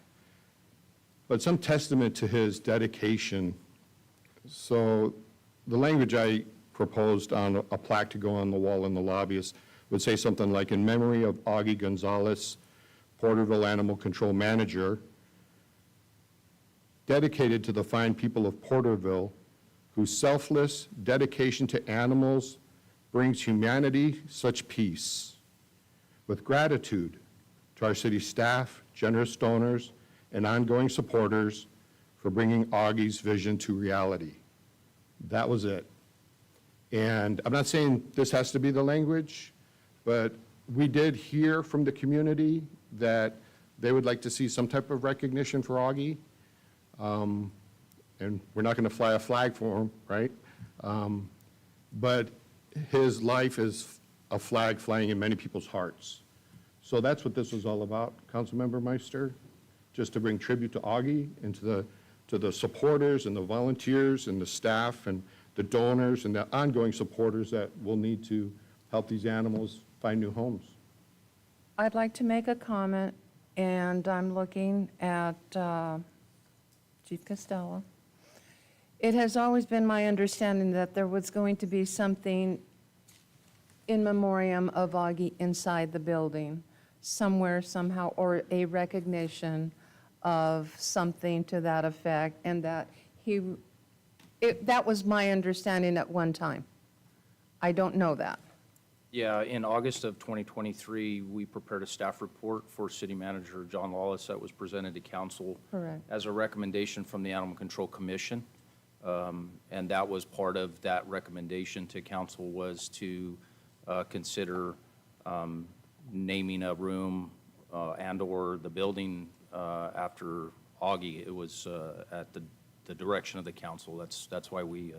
but some testament to his dedication. So the language I proposed on a plaque to go on the wall in the lobby would say something like, in memory of Augie Gonzalez, Porterville Animal Control Manager, dedicated to the fine people of Porterville, whose selfless dedication to animals brings humanity such peace. With gratitude to our city staff, generous donors, and ongoing supporters for bringing Augie's vision to reality. That was it. And I'm not saying this has to be the language, but we did hear from the community that they would like to see some type of recognition for Augie. And we're not going to fly a flag for him, right? But his life is a flag flying in many people's hearts. So that's what this was all about, Councilmember Meister, just to bring tribute to Augie and to the supporters and the volunteers and the staff and the donors and the ongoing supporters that will need to help these animals find new homes. I'd like to make a comment, and I'm looking at Chief Costello. It has always been my understanding that there was going to be something in memoriam of Augie inside the building, somewhere, somehow, or a recognition of something to that effect, and that that was my understanding at one time. I don't know that. Yeah, in August of 2023, we prepared a staff report for City Manager John Lawless that was presented to council. Correct. As a recommendation from the Animal Control Commission. And that was part of that recommendation to council, was to consider naming a room and/or the building after Augie. It was at the direction of the council. That's why we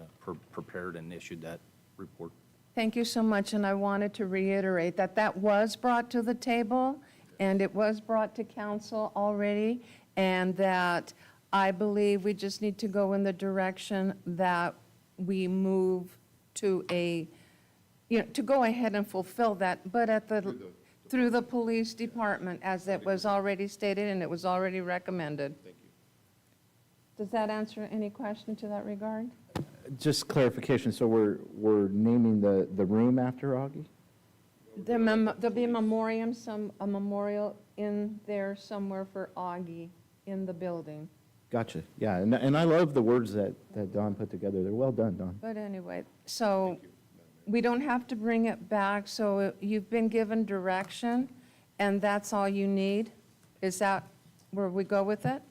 prepared and issued that report. Thank you so much, and I wanted to reiterate that that was brought to the table, and it was brought to council already, and that I believe we just need to go in the direction that we move to to go ahead and fulfill that, but through the police department, as it was already stated and it was already recommended. Thank you. Does that answer any question to that regard? Just clarification, so we're naming the room after Augie? There'll be a memorial in there somewhere for Augie in the building. Gotcha, yeah, and I love the words that Don put together. They're well done, Don. But anyway, so we don't have to bring it back, so you've been given direction, and that's all you need? Is that where we go with it?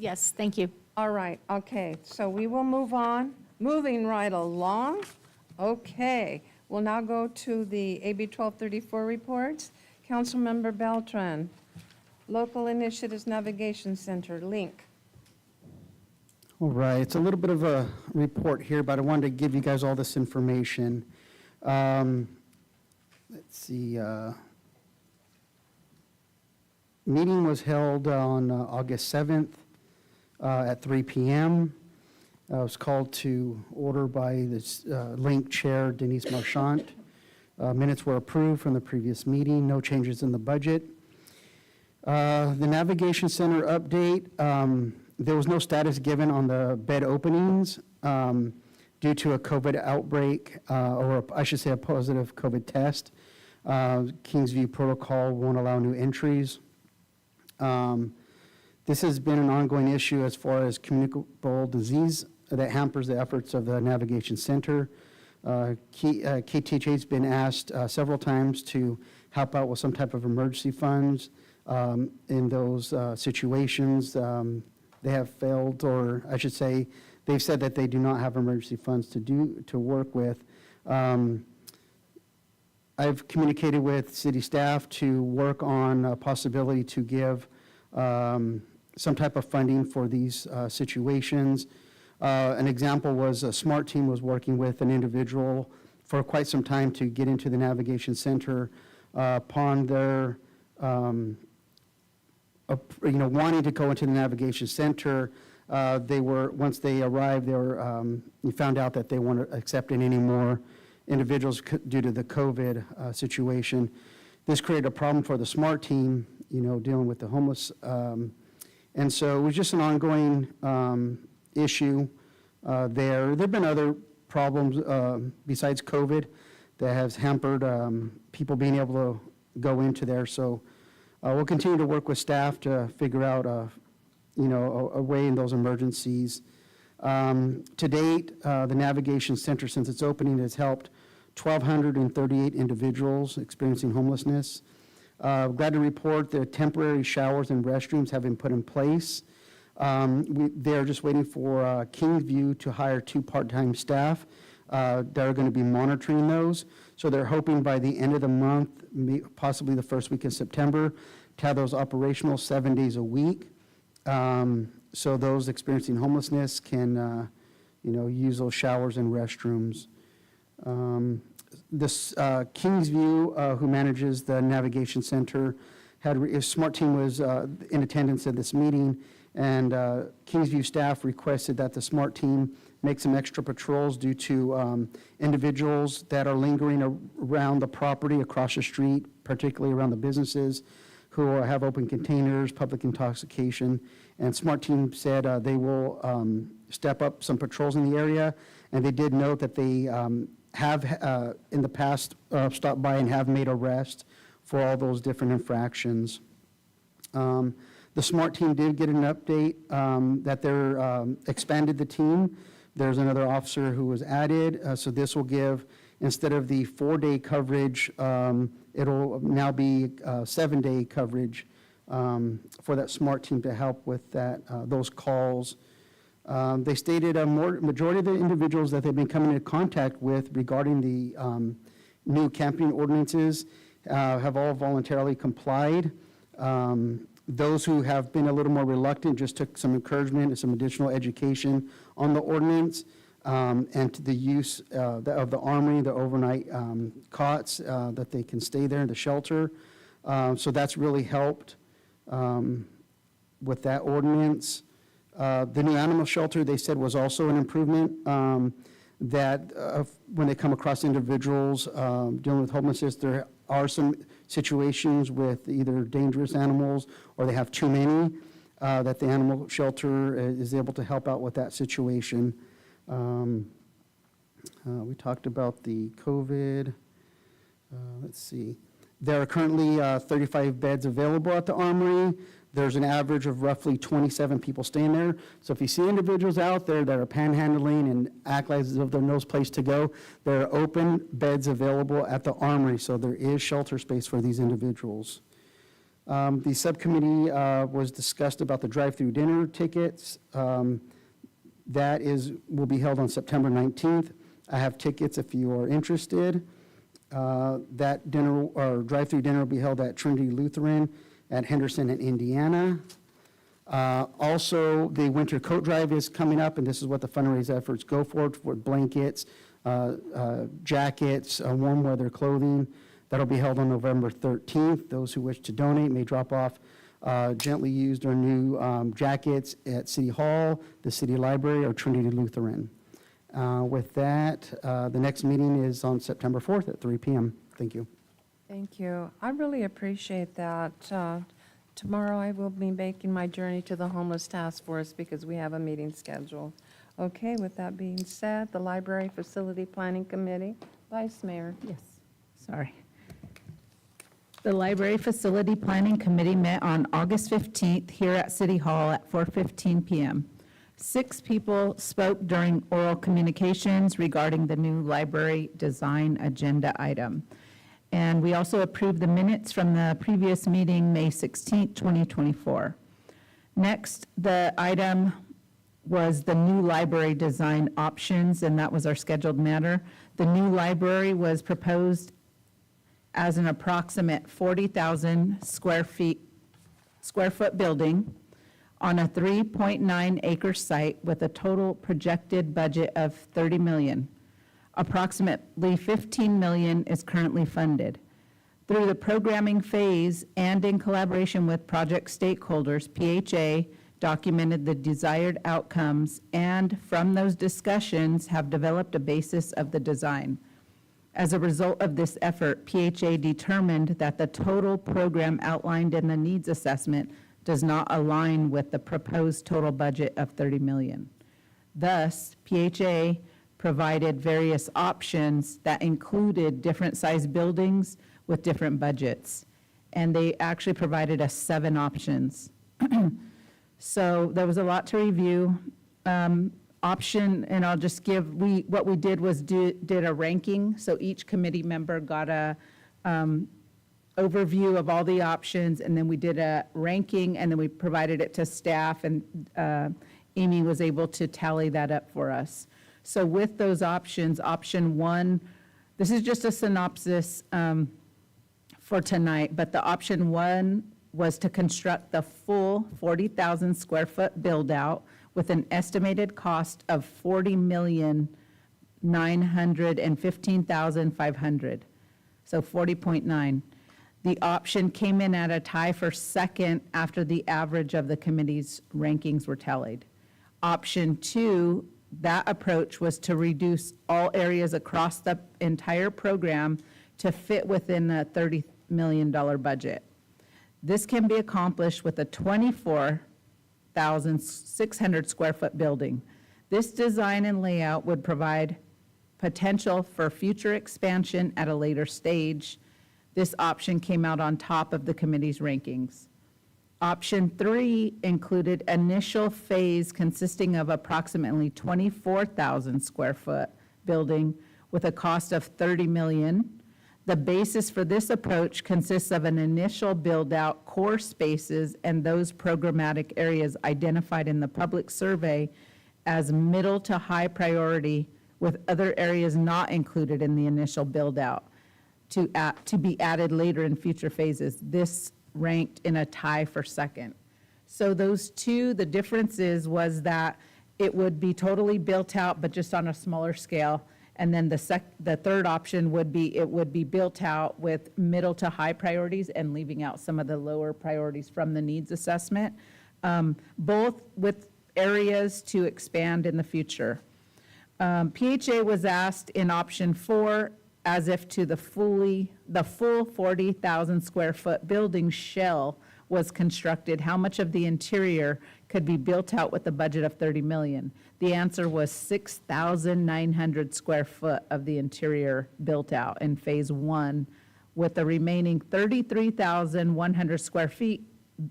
Yes, thank you. All right, okay, so we will move on, moving right along. Okay, we'll now go to the AB 1234 reports. Councilmember Beltran, Local Initiatives Navigation Center, LINK. All right, it's a little bit of a report here, but I wanted to give you guys all this information. Let's see. Meeting was held on August 7th at 3 p.m. I was called to order by this LINK Chair Denise Marchant. Minutes were approved from the previous meeting, no changes in the budget. The Navigation Center update, there was no status given on the bed openings due to a COVID outbreak, or I should say a positive COVID test. Kingsview protocol won't allow new entries. This has been an ongoing issue as far as communicable disease that hampers the efforts of the Navigation Center. KTHA has been asked several times to help out with some type of emergency funds in those situations. They have failed, or I should say, they've said that they do not have emergency funds to work with. I've communicated with city staff to work on a possibility to give some type of funding for these situations. An example was a SMART team was working with an individual for quite some time to get into the Navigation Center. Upon their wanting to go into the Navigation Center, once they arrived, you found out that they weren't accepting any more individuals due to the COVID situation. This created a problem for the SMART team, dealing with the homeless. And so it was just an ongoing issue there. There have been other problems besides COVID that has hampered people being able to go into there. So we'll continue to work with staff to figure out a way in those emergencies. To date, the Navigation Center, since its opening, has helped 1,238 individuals experiencing homelessness. Glad to report that temporary showers and restrooms have been put in place. They're just waiting for Kingsview to hire 2 part-time staff that are going to be monitoring those. So they're hoping by the end of the month, possibly the first week of September, to have those operational 7 days a week. So those experiencing homelessness can, use those showers and restrooms. This Kingsview, who manages the Navigation Center, a SMART team was in attendance at this meeting, and Kingsview staff requested that the SMART team make some extra patrols due to individuals that are lingering around the property across the street, particularly around the businesses, who have open containers, public intoxication. And SMART team said they will step up some patrols in the area, and they did note that they have in the past stopped by and have made arrests for all those different infractions. The SMART team did get an update that they're expanded the team. There's another officer who was added, so this will give, instead of the 4-day coverage, it'll now be 7-day coverage for that SMART team to help with that those calls. They stated a majority of the individuals that they've been coming into contact with regarding the new camping ordinances have all voluntarily complied. Those who have been a little more reluctant just took some encouragement and some additional education on the ordinance and to the use of the armory, the overnight cots, that they can stay there in the shelter. So that's really helped with that ordinance. The new animal shelter, they said, was also an improvement, that when they come across individuals dealing with homelessness, there are some situations with either dangerous animals or they have too many, that the animal shelter is able to help out with that situation. We talked about the COVID. Let's see. There are currently 35 beds available at the Armory. There's an average of roughly 27 people staying there. So if you see individuals out there that are panhandling and act like as if there's no place to go, there are open beds available at the Armory, so there is shelter space for these individuals. The subcommittee was discussed about the drive-through dinner tickets. That will be held on September 19th. I have tickets if you are interested. That dinner, or drive-through dinner, will be held at Trinity Lutheran at Henderson in Indiana. Also, the winter coat drive is coming up, and this is what the fundraise efforts go for blankets, jackets, warm weather clothing. That'll be held on November 13th. Those who wish to donate may drop off gently used or new jackets at City Hall, the City Library, or Trinity Lutheran. With that, the next meeting is on September 4th at 3 p.m. Thank you. Thank you. I really appreciate that. Tomorrow I will be making my journey to the Homeless Task Force because we have a meeting scheduled. Okay, with that being said, the Library Facility Planning Committee, Vice Mayor. Yes, sorry. The Library Facility Planning Committee met on August 15th here at City Hall at 4:15 p.m. 6 people spoke during oral communications regarding the new library design agenda item. And we also approved the minutes from the previous meeting, May 16th, 2024. Next, the item was the new library design options, and that was our scheduled matter. The new library was proposed as an approximate 40,000 square foot building on a 3.9 acre site with a total projected budget of $30 million. Approximately $15 million is currently funded. Through the programming phase and in collaboration with project stakeholders, PHA documented the desired outcomes and from those discussions have developed a basis of the design. As a result of this effort, PHA determined that the total program outlined in the needs assessment does not align with the proposed total budget of $30 million. Thus, PHA provided various options that included different size buildings with different budgets. And they actually provided us 7 options. So there was a lot to review. Option, and I'll just give, what we did was did a ranking. So each committee member got a overview of all the options, and then we did a ranking, and then we provided it to staff, and Amy was able to tally that up for us. So with those options, option 1, this is just a synopsis for tonight, but the option 1 was to construct the full 40,000 square foot build out with an estimated cost of $40,915,500, so 40.9. The option came in at a tie for second after the average of the committee's rankings were tallied. Option 2, that approach was to reduce all areas across the entire program to fit within a $30 million budget. This can be accomplished with a 24,600 square foot building. This design and layout would provide potential for future expansion at a later stage. This option came out on top of the committee's rankings. Option 3 included initial phase consisting of approximately 24,000 square foot building with a cost of $30 million. The basis for this approach consists of an initial build-out core spaces and those programmatic areas identified in the public survey as middle to high priority, with other areas not included in the initial build-out to be added later in future phases. This ranked in a tie for second. So those two, the differences was that it would be totally built out, but just on a smaller scale. And then the third option would be, it would be built out with middle to high priorities and leaving out some of the lower priorities from the needs assessment, both with areas to expand in the future. PHA was asked in option 4, as if to the full 40,000 square foot building shell was constructed, how much of the interior could be built out with a budget of $30 million? The answer was 6,900 square foot of the interior built out in phase 1, with the remaining 33,100 square feet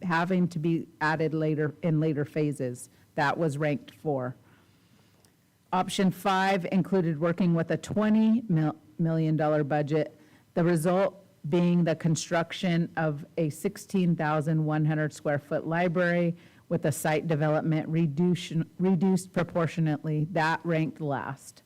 having to be added later in later phases. That was ranked 4. Option 5 included working with a $20 million budget. The result being the construction of a 16,100 square foot library with a site development reduced proportionately. That ranked last.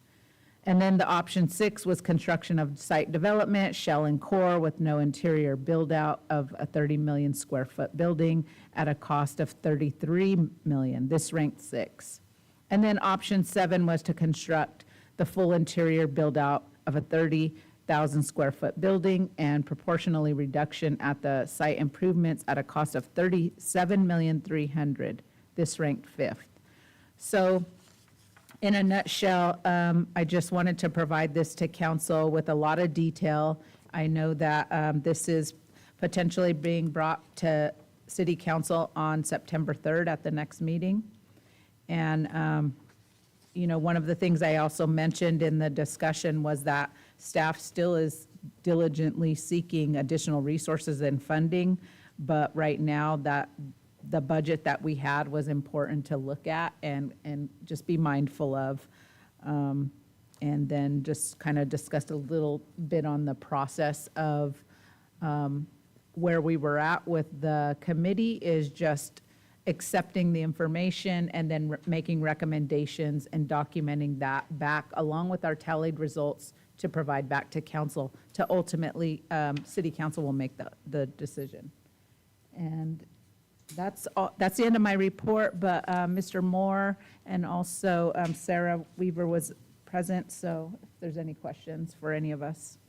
And then the option 6 was construction of site development, shell and core with no interior build-out of a 30 million square foot building at a cost of 33 million. This ranked 6. And then option 7 was to construct the full interior build-out of a 30,000 square foot building and proportionally reduction at the site improvements at a cost of 37,300,000. This ranked 5th. So in a nutshell, I just wanted to provide this to council with a lot of detail. I know that this is potentially being brought to city council on September 3rd at the next meeting. And, you know, one of the things I also mentioned in the discussion was that staff still is diligently seeking additional resources and funding, but right now that the budget that we had was important to look at and just be mindful of. And then just kind of discussed a little bit on the process of where we were at with the committee is just accepting the information and then making recommendations and documenting that back along with our tallied results to provide back to council to ultimately, city council will make the decision. And that's all, that's the end of my report, but Mr. Moore and also Sarah Weaver was present, so if there's any questions for any of us.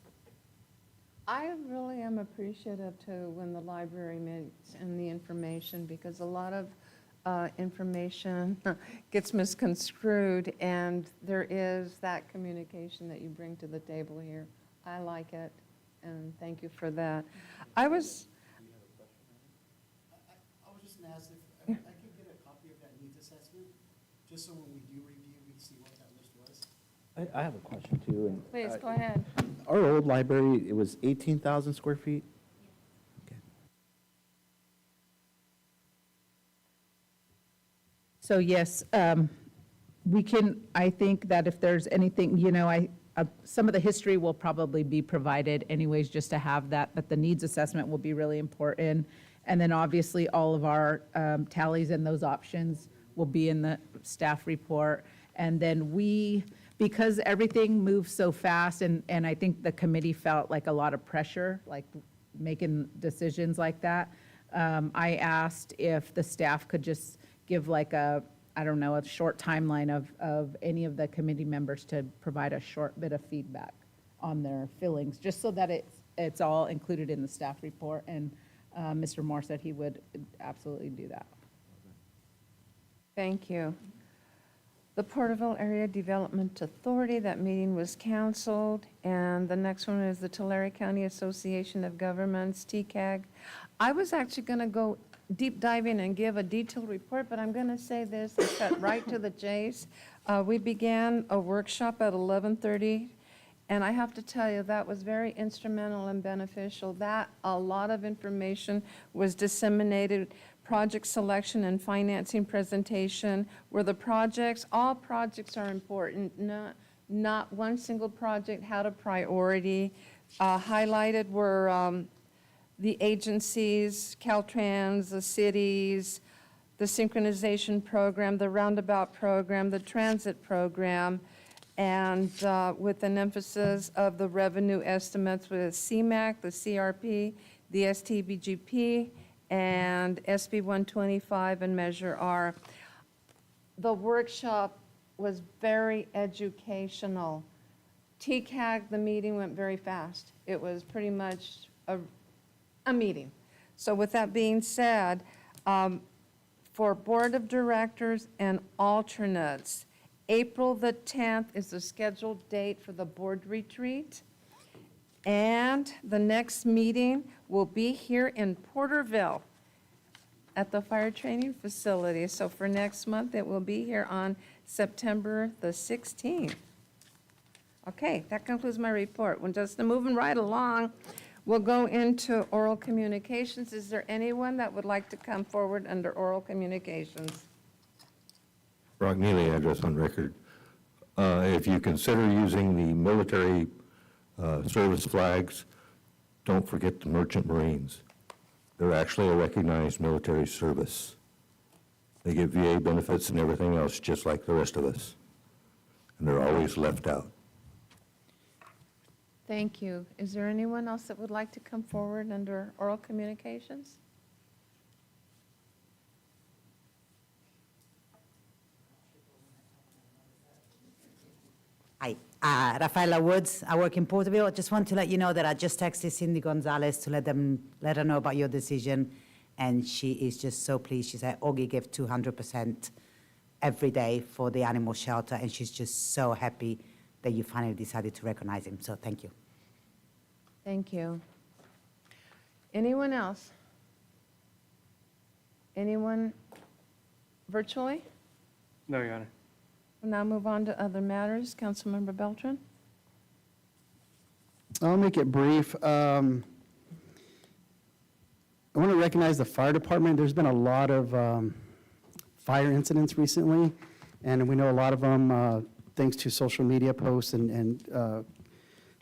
I really am appreciative to when the library meets and the information, because a lot of information gets misconstrued, and there is that communication that you bring to the table here. I like it, and thank you for that. I was just going to ask if I could get a copy of that needs assessment, just so when we do review, we see what that list was. I have a question too. And, Please, go ahead. Our old library, it was 18,000 square feet? Okay. So yes, we can, I think that if there's anything, you know, some of the history will probably be provided anyways, just to have that, but the needs assessment will be really important. And then obviously all of our tallies and those options will be in the staff report. And then because everything moves so fast, and I think the committee felt like a lot of pressure, like making decisions like that, I asked if the staff could just give like a short timeline of any of the committee members to provide a short bit of feedback on their feelings, just so that it's all included in the staff report. And Mr. Moore said he would absolutely do that. Thank you. The Porterville Area Development Authority, that meeting was canceled. And the next one is the Tulare County Association of Governments, TCAG. I was actually going to go deep diving and give a detailed report, but I'm going to say this and cut right to the chase. We began a workshop at 11:30, and I have to tell you, that was very instrumental and beneficial. That a lot of information was disseminated. Project selection and financing presentation were the projects. All projects are important, not one single project had a priority. Highlighted were the agencies, Caltrans, the cities, the synchronization program, the roundabout program, the transit program, and with an emphasis of the revenue estimates with CMAQ, the CRP, the STBGP, and SB 125 and Measure R. The workshop was very educational. TCAG, the meeting went very fast. It was pretty much a meeting. So with that being said, for Board of Directors and alternates, April the 10th is the scheduled date for the board retreat. And the next meeting will be here in Porterville at the fire training facility. So for next month, it will be here on September the 16th. Okay, that concludes my report. We're just moving right along. We'll go into oral communications. Is there anyone that would like to come forward under oral communications? Brock Neely, address on record. If you consider using the military service flags, don't forget the Merchant Marines. They're actually a recognized military service. They get VA benefits and everything else just like the rest of us. And they're always left out. Thank you. Is there anyone else that would like to come forward under oral communications? Hi, Rafaela Woods. I work in Porterville. I just want to let you know that I just texted Cindy Gonzalez to let her know about your decision, and she is just so pleased. She said Augie gave 200% every day for the animal shelter, and she's just so happy that you finally decided to recognize him. So thank you. Thank you. Anyone else? Anyone virtually? No, Your Honor. We'll now move on to other matters. Councilmember Beltran? I'll make it brief. I want to recognize the fire department. There's been a lot of fire incidents recently, and we know a lot of them thanks to social media posts and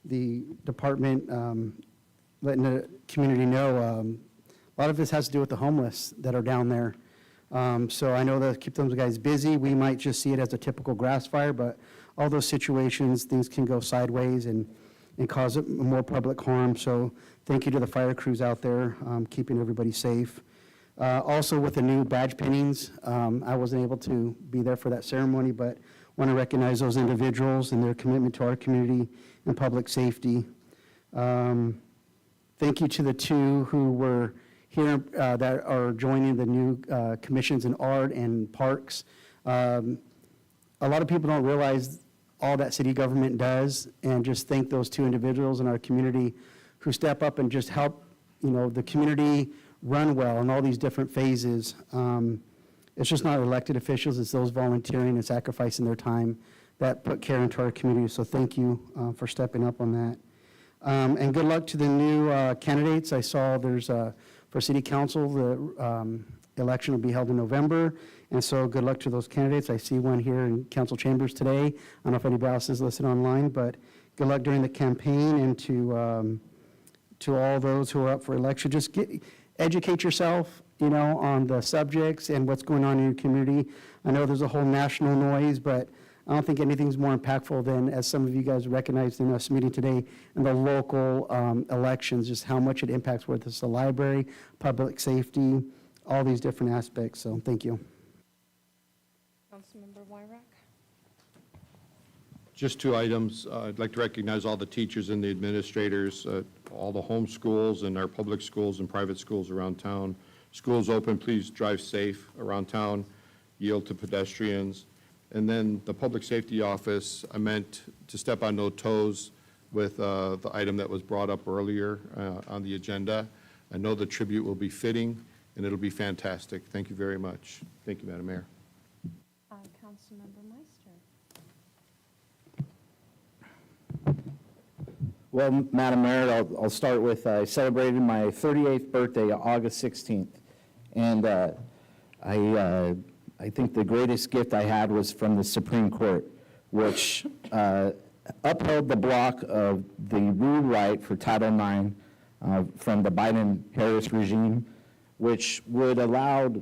the department letting the community know. A lot of this has to do with the homeless that are down there. So I know that keep those guys busy. We might just see it as a typical grass fire, but all those situations, things can go sideways and cause more public harm. So thank you to the fire crews out there, keeping everybody safe. Also with the new badge pinnings, I wasn't able to be there for that ceremony, but want to recognize those individuals and their commitment to our community and public safety. Thank you to the two who were here that are joining the new commissions in art and parks. A lot of people don't realize all that city government does, and just thank those two individuals in our community who step up and just help, the community run well in all these different phases. It's just not elected officials, it's those volunteering and sacrificing their time that put care into our community. So thank you for stepping up on that. And good luck to the new candidates. I saw there's for city council, the election will be held in November. And so good luck to those candidates. I see one here in council chambers today. I don't know if anybody else is listed online, but good luck during the campaign, and to all those who are up for election. Just educate yourself, on the subjects and what's going on in your community. I know there's a whole national noise, but I don't think anything's more impactful than, as some of you guys recognized in us meeting today, in the local elections, just how much it impacts, whether it's the library, public safety, all these different aspects. So thank you. Councilmember Wyrock? Just two items. I'd like to recognize all the teachers and the administrators, all the home schools and our public schools and private schools around town. Schools open, please drive safe around town, yield to pedestrians. And then the Public Safety Office, I meant to step on no toes with the item that was brought up earlier on the agenda. I know the tribute will be fitting, and it'll be fantastic. Thank you very much. Thank you, Madam Mayor. Councilmember Meister? Well, Madam Mayor, I'll start with, I celebrated my 38th birthday, August 16th. And I think the greatest gift I had was from the Supreme Court, which upheld the block of the rewrite for Title IX from the Biden-Harris regime, which would allow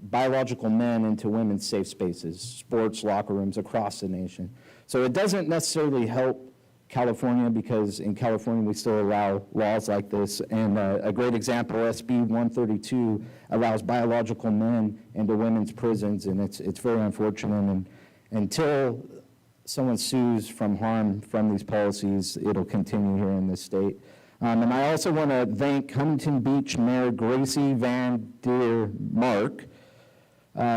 biological men into women's safe spaces, sports locker rooms across the nation. So it doesn't necessarily help California, because in California we still allow laws like this. And a great example, SB 132 allows biological men into women's prisons, and it's very unfortunate. And until someone sues from harm from these policies, it'll continue here in this state. And I also want to thank Huntington Beach Mayor Gracie Van Der Mark.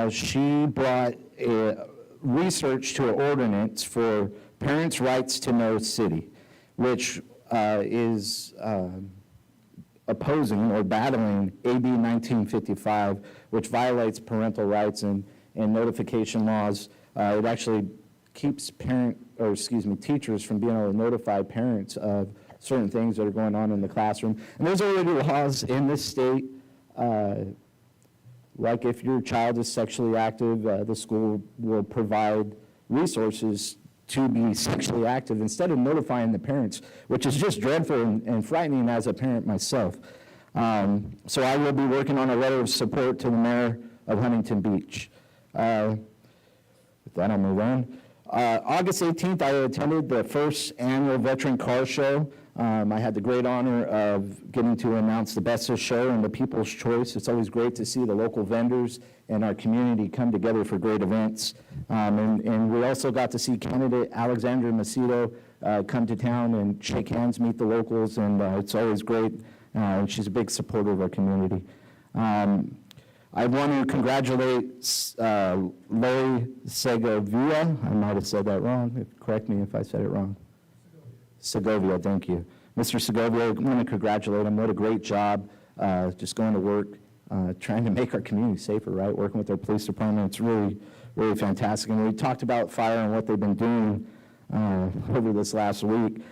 She brought research to an ordinance for Parents' Rights to Know City, which is opposing or battling AB 1955, which violates parental rights and notification laws. It actually keeps teachers from being able to notify parents of certain things that are going on in the classroom. And there's already laws in this state, like if your child is sexually active, the school will provide resources to be sexually active instead of notifying the parents, which is just dreadful and frightening as a parent myself. So I will be working on a letter of support to the mayor of Huntington Beach. With that, I'll move on. August 18th, I attended the first annual Veteran Car Show. I had the great honor of getting to announce the Best of Show and the People's Choice. It's always great to see the local vendors and our community come together for great events. And we also got to see candidate Alexandra Macedo come to town and shake hands, meet the locals, and it's always great. She's a big supporter of our community. I want to congratulate Larry Segovia. I might have said that wrong. Correct me if I said it wrong. Segovia, thank you. Mr. Segovia, I want to congratulate him. What a great job just going to work, trying to make our community safer, right? Working with our police department. It's really, really fantastic. And we talked about fire and what they've been doing over this last week.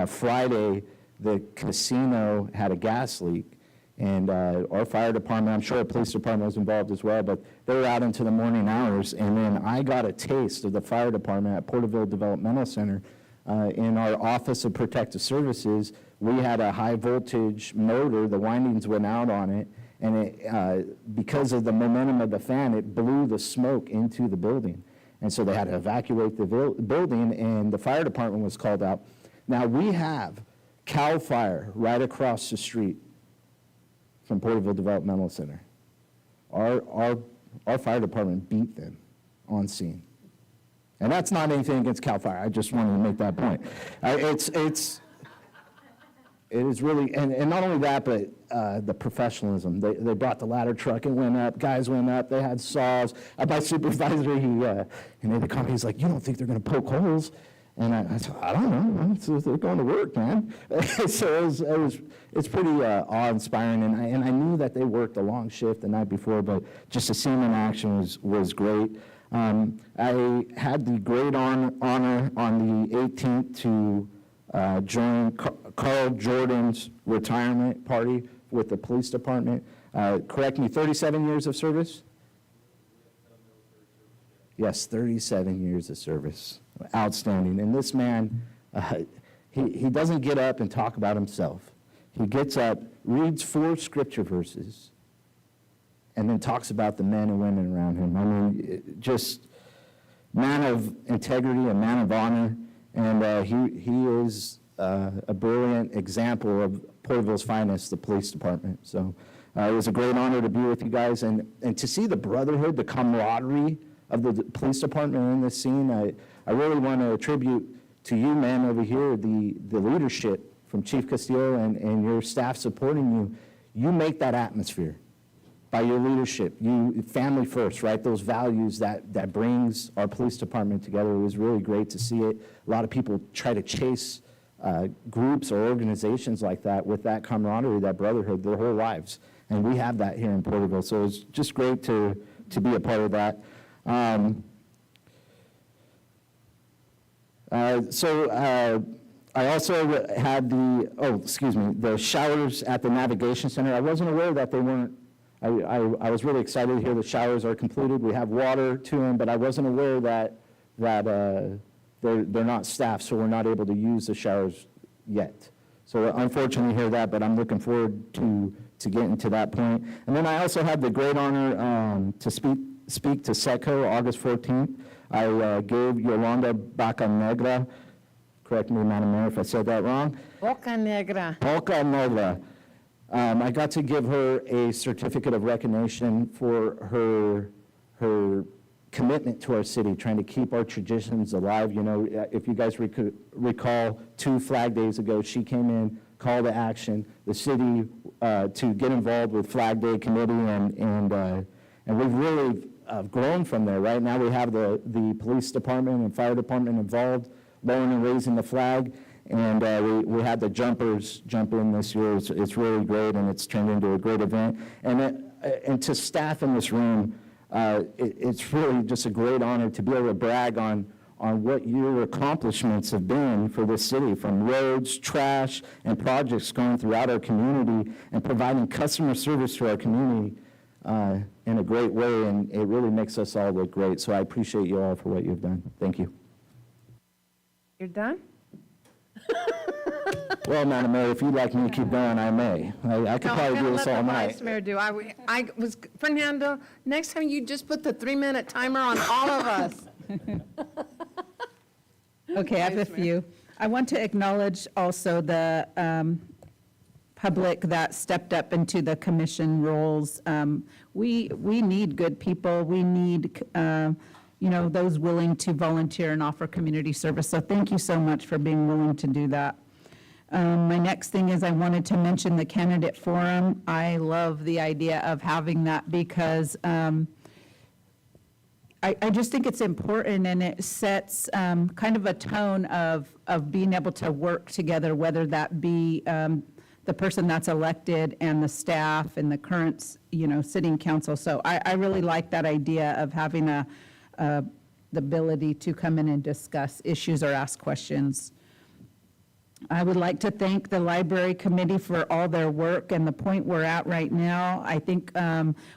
Friday, the casino had a gas leak. And our fire department, I'm sure our police department was involved as well, but they were out into the morning hours. And then I got a taste of the fire department at Porterville Developmental Center. In our Office of Protective Services, we had a high voltage motor, the windings went out on it, and it, because of the momentum of the fan, it blew the smoke into the building. And so they had to evacuate the building, and the fire department was called out. Now we have CAL FIRE right across the street from Porterville Developmental Center. Our fire department beat them on scene. And that's not anything against CAL FIRE. I just wanted to make that point. It is really, and not only that, but the professionalism. They brought the ladder truck, it went up, guys went up, they had saws. My supervisor, he made the comment, he's like, you don't think they're going to poke holes? And I said, I don't know. They're going to work, man. So it's pretty awe-inspiring, and I knew that they worked a long shift the night before, but just to see them in action was great. I had the great honor on the 18th to join Carl Jordan's retirement party with the police department. Correct me, 37 years of service? Yes, 37 years of service. Outstanding. And this man, he doesn't get up and talk about himself. He gets up, reads 4 scripture verses, and then talks about the men and women around him. I mean, just man of integrity, a man of honor, and he is a brilliant example of Porterville's finest, the police department. So it was a great honor to be with you guys, and to see the brotherhood, the camaraderie of the police department in this scene. I really want to attribute to you, man, over here, the leadership from Chief Castillo and your staff supporting you. You make that atmosphere by your leadership. You family first, right? Those values that brings our police department together. It was really great to see it. A lot of people try to chase groups or organizations like that with that camaraderie, that brotherhood, their whole lives. And we have that here in Porterville. So it's just great to be a part of that. I also had the showers at the Navigation Center. I wasn't aware that they weren't, I was really excited to hear the showers are completed. We have water to them, but I wasn't aware that they're not staffed, so we're not able to use the showers yet. So unfortunately hear that, but I'm looking forward to getting to that point. And then I also had the great honor to speak to SECO August 14th. I gave Yolanda Bacanegra, correct me, Madam Mayor, if I said that wrong. Boca Negra. Boca Negra. I got to give her a certificate of recognition for her commitment to our city, trying to keep our traditions alive. You know, if you guys recall, 2 Flag Days ago, she came in, call to action, the city to get involved with Flag Day Committee, and we've really grown from there. Right now we have the police department and fire department involved, lowering and raising the flag, and we had the jumpers jump in this year. It's really great, and it's turned into a great event. And to staff in this room, it's really just a great honor to be able to brag on what your accomplishments have been for this city, from roads, trash, and projects going throughout our community and providing customer service to our community in a great way, and it really makes us all look great. So I appreciate you all for what you've done. Thank you. You're done? Well, Madam Mayor, if you'd like me to keep going, I may. I could probably do this all night. Vice Mayor do. Fernando, next time you just put the 3-minute timer on all of us. Okay, I have a few. I want to acknowledge also the public that stepped up into the commission roles. We need good people. We need, those willing to volunteer and offer community service. So thank you so much for being willing to do that. My next thing is I wanted to mention the candidate forum. I love the idea of having that because I just think it's important, and it sets kind of a tone of being able to work together, whether that be the person that's elected and the staff and the current, sitting council. So I really like that idea of having the ability to come in and discuss issues or ask questions. I would like to thank the library committee for all their work and the point we're at right now. I think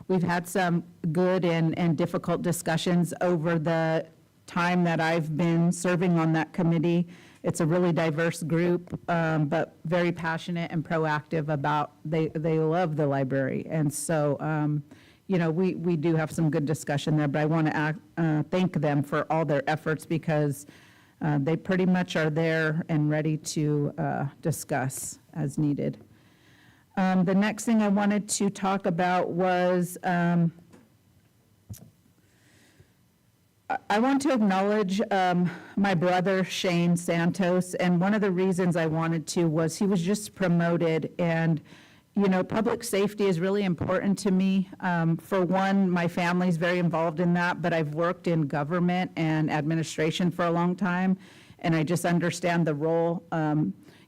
we've had some good and difficult discussions over the time that I've been serving on that committee. It's a really diverse group, but very passionate and proactive about, they love the library. And so, we do have some good discussion there, but I want to thank them for all their efforts because they pretty much are there and ready to discuss as needed. The next thing I wanted to talk about was I want to acknowledge my brother, Shane Santos, and one of the reasons I wanted to was he was just promoted, and public safety is really important to me. For one, my family's very involved in that, but I've worked in government and administration for a long time, and I just understand the role,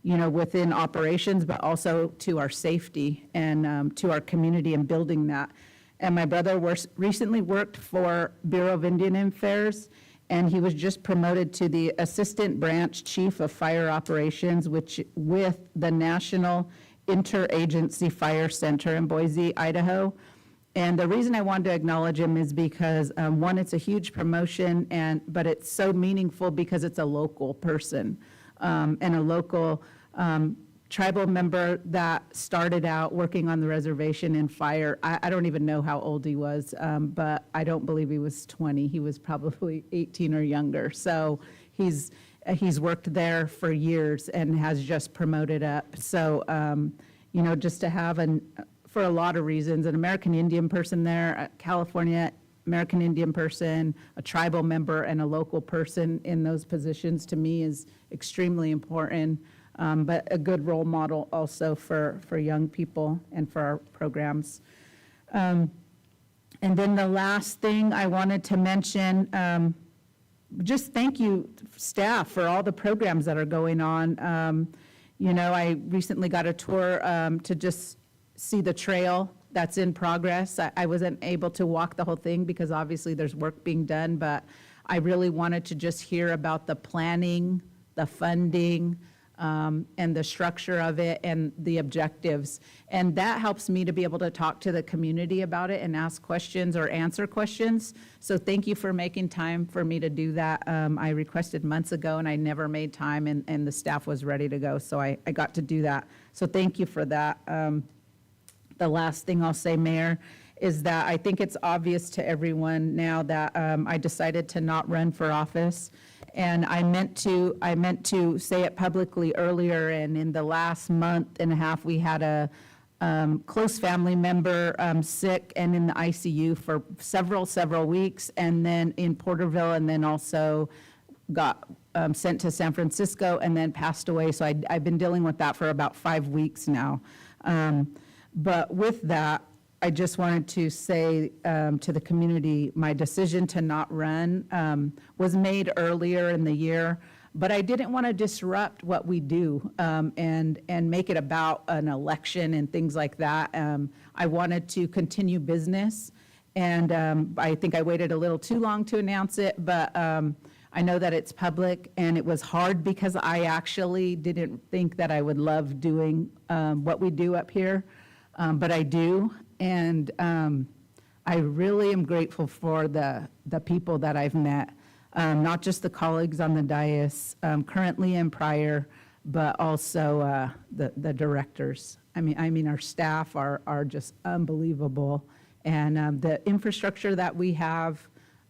within operations, but also to our safety and to our community and building that. And my brother recently worked for Bureau of Indian Affairs, and he was just promoted to the Assistant Branch Chief of Fire Operations, with the National Interagency Fire Center in Boise, Idaho. And the reason I wanted to acknowledge him is because, one, it's a huge promotion, but it's so meaningful because it's a local person and a local tribal member that started out working on the reservation in fire. I don't even know how old he was, but I don't believe he was 20. He was probably 18 or younger. So he's worked there for years and has just promoted up. So, just to have, for a lot of reasons, an American Indian person there, a California American Indian person, a tribal member, and a local person in those positions, to me, is extremely important. But a good role model also for young people and for our programs. And then the last thing I wanted to mention, just thank you, staff, for all the programs that are going on. I recently got a tour to just see the trail that's in progress. I wasn't able to walk the whole thing because obviously there's work being done, but I really wanted to just hear about the planning, the funding, and the structure of it and the objectives. And that helps me to be able to talk to the community about it and ask questions or answer questions. So thank you for making time for me to do that. I requested months ago and I never made time, and the staff was ready to go. So I got to do that. So thank you for that. The last thing I'll say, Mayor, is that I think it's obvious to everyone now that I decided to not run for office. And I meant to say it publicly earlier, and in the last month and a half, we had a close family member sick and in the ICU for several weeks, and then in Porterville, and then also got sent to San Francisco and then passed away. So I've been dealing with that for about 5 weeks now. But with that, I just wanted to say to the community, my decision to not run was made earlier in the year, but I didn't want to disrupt what we do and make it about an election and things like that. I wanted to continue business, and I think I waited a little too long to announce it, but I know that it's public, and it was hard because I actually didn't think that I would love doing what we do up here, but I do. And I really am grateful for the people that I've met. not just the colleagues on the dais, currently and prior, but also the directors. I mean, our staff are just unbelievable. And the infrastructure that we have,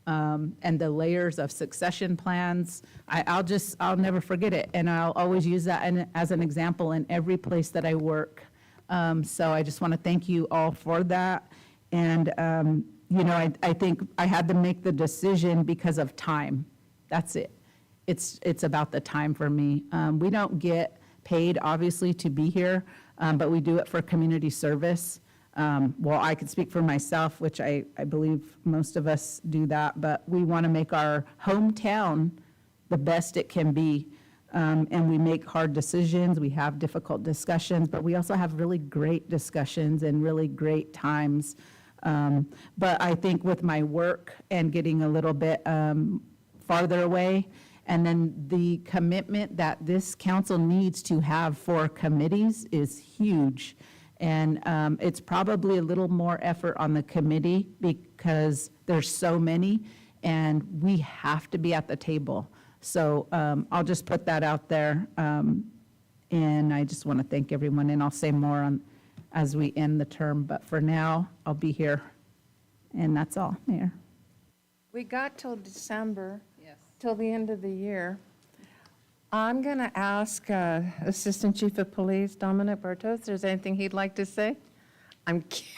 and the layers of succession plans, I'll never forget it. And I'll always use that as an example in every place that I work. So I just want to thank you all for that. And, I think I had to make the decision because of time. That's it. It's about the time for me. We don't get paid, obviously, to be here, but we do it for community service. Well, I could speak for myself, which I believe most of us do that, but we want to make our hometown the best it can be. And we make hard decisions, we have difficult discussions, but we also have really great discussions and really great times. But I think with my work and getting a little bit farther away, and then the commitment that this council needs to have for committees is huge. And it's probably a little more effort on the committee because there's so many, and we have to be at the table. So I'll just put that out there, and I just want to thank everyone, and I'll say more as we end the term, but for now, I'll be here. And that's all, Mayor. We got till December, till the end of the year. I'm going to ask Assistant Chief of Police Dominic Bartos if there's anything he'd like to say. I'm kidding.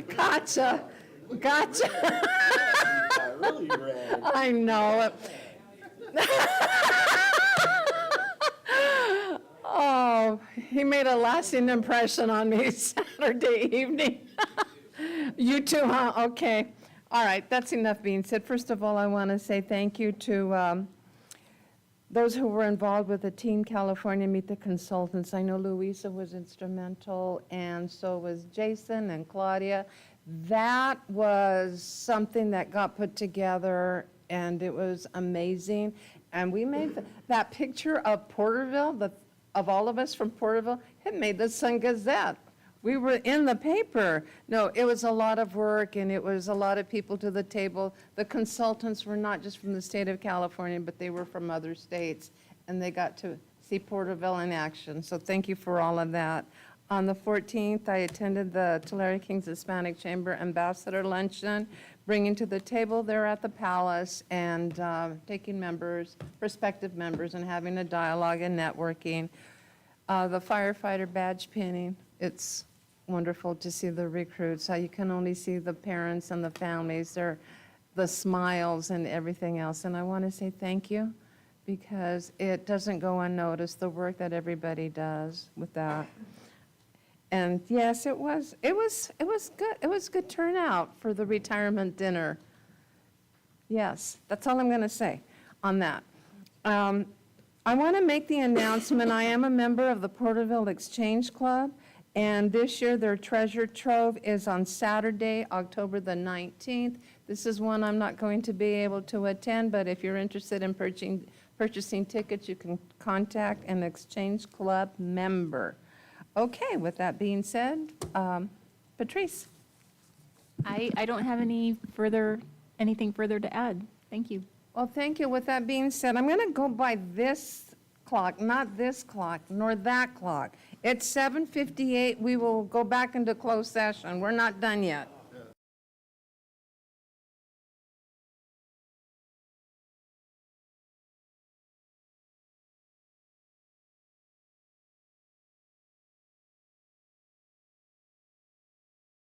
Gotcha. I know. Oh, he made a lasting impression on me Saturday evening. You too, huh? Okay. All right, that's enough being said. First of all, I want to say thank you to those who were involved with the Team California Meet the Consultants. I know Louisa was instrumental, and so was Jason and Claudia. That was something that got put together, and it was amazing. And we made that picture of Porterville, of all of us from Porterville, it made the Sun Gazette. We were in the paper. No, it was a lot of work, and it was a lot of people to the table. The consultants were not just from the state of California, but they were from other states, and they got to see Porterville in action. So thank you for all of that. On the 14th, I attended the Tulare Kings Hispanic Chamber Ambassador Luncheon, bringing to the table there at the Palace and taking members, prospective members, and having a dialogue and networking. The firefighter badge pinning, it's wonderful to see the recruits, how you can only see the parents and the families, the smiles and everything else. And I want to say thank you, because it doesn't go unnoticed, the work that everybody does with that. And yes, it was good. It was good turnout for the retirement dinner. Yes, that's all I'm going to say on that. I want to make the announcement, I am a member of the Porterville Exchange Club, and this year their treasure trove is on Saturday, October the 19th. This is one I'm not going to be able to attend, but if you're interested in purchasing tickets, you can contact an Exchange Club member. Okay, with that being said, Patrice. I don't have anything further to add. Thank you. Well, thank you. With that being said, I'm going to go by this clock, not this clock, nor that clock. It's 7:58. We will go back into closed session. We're not done yet.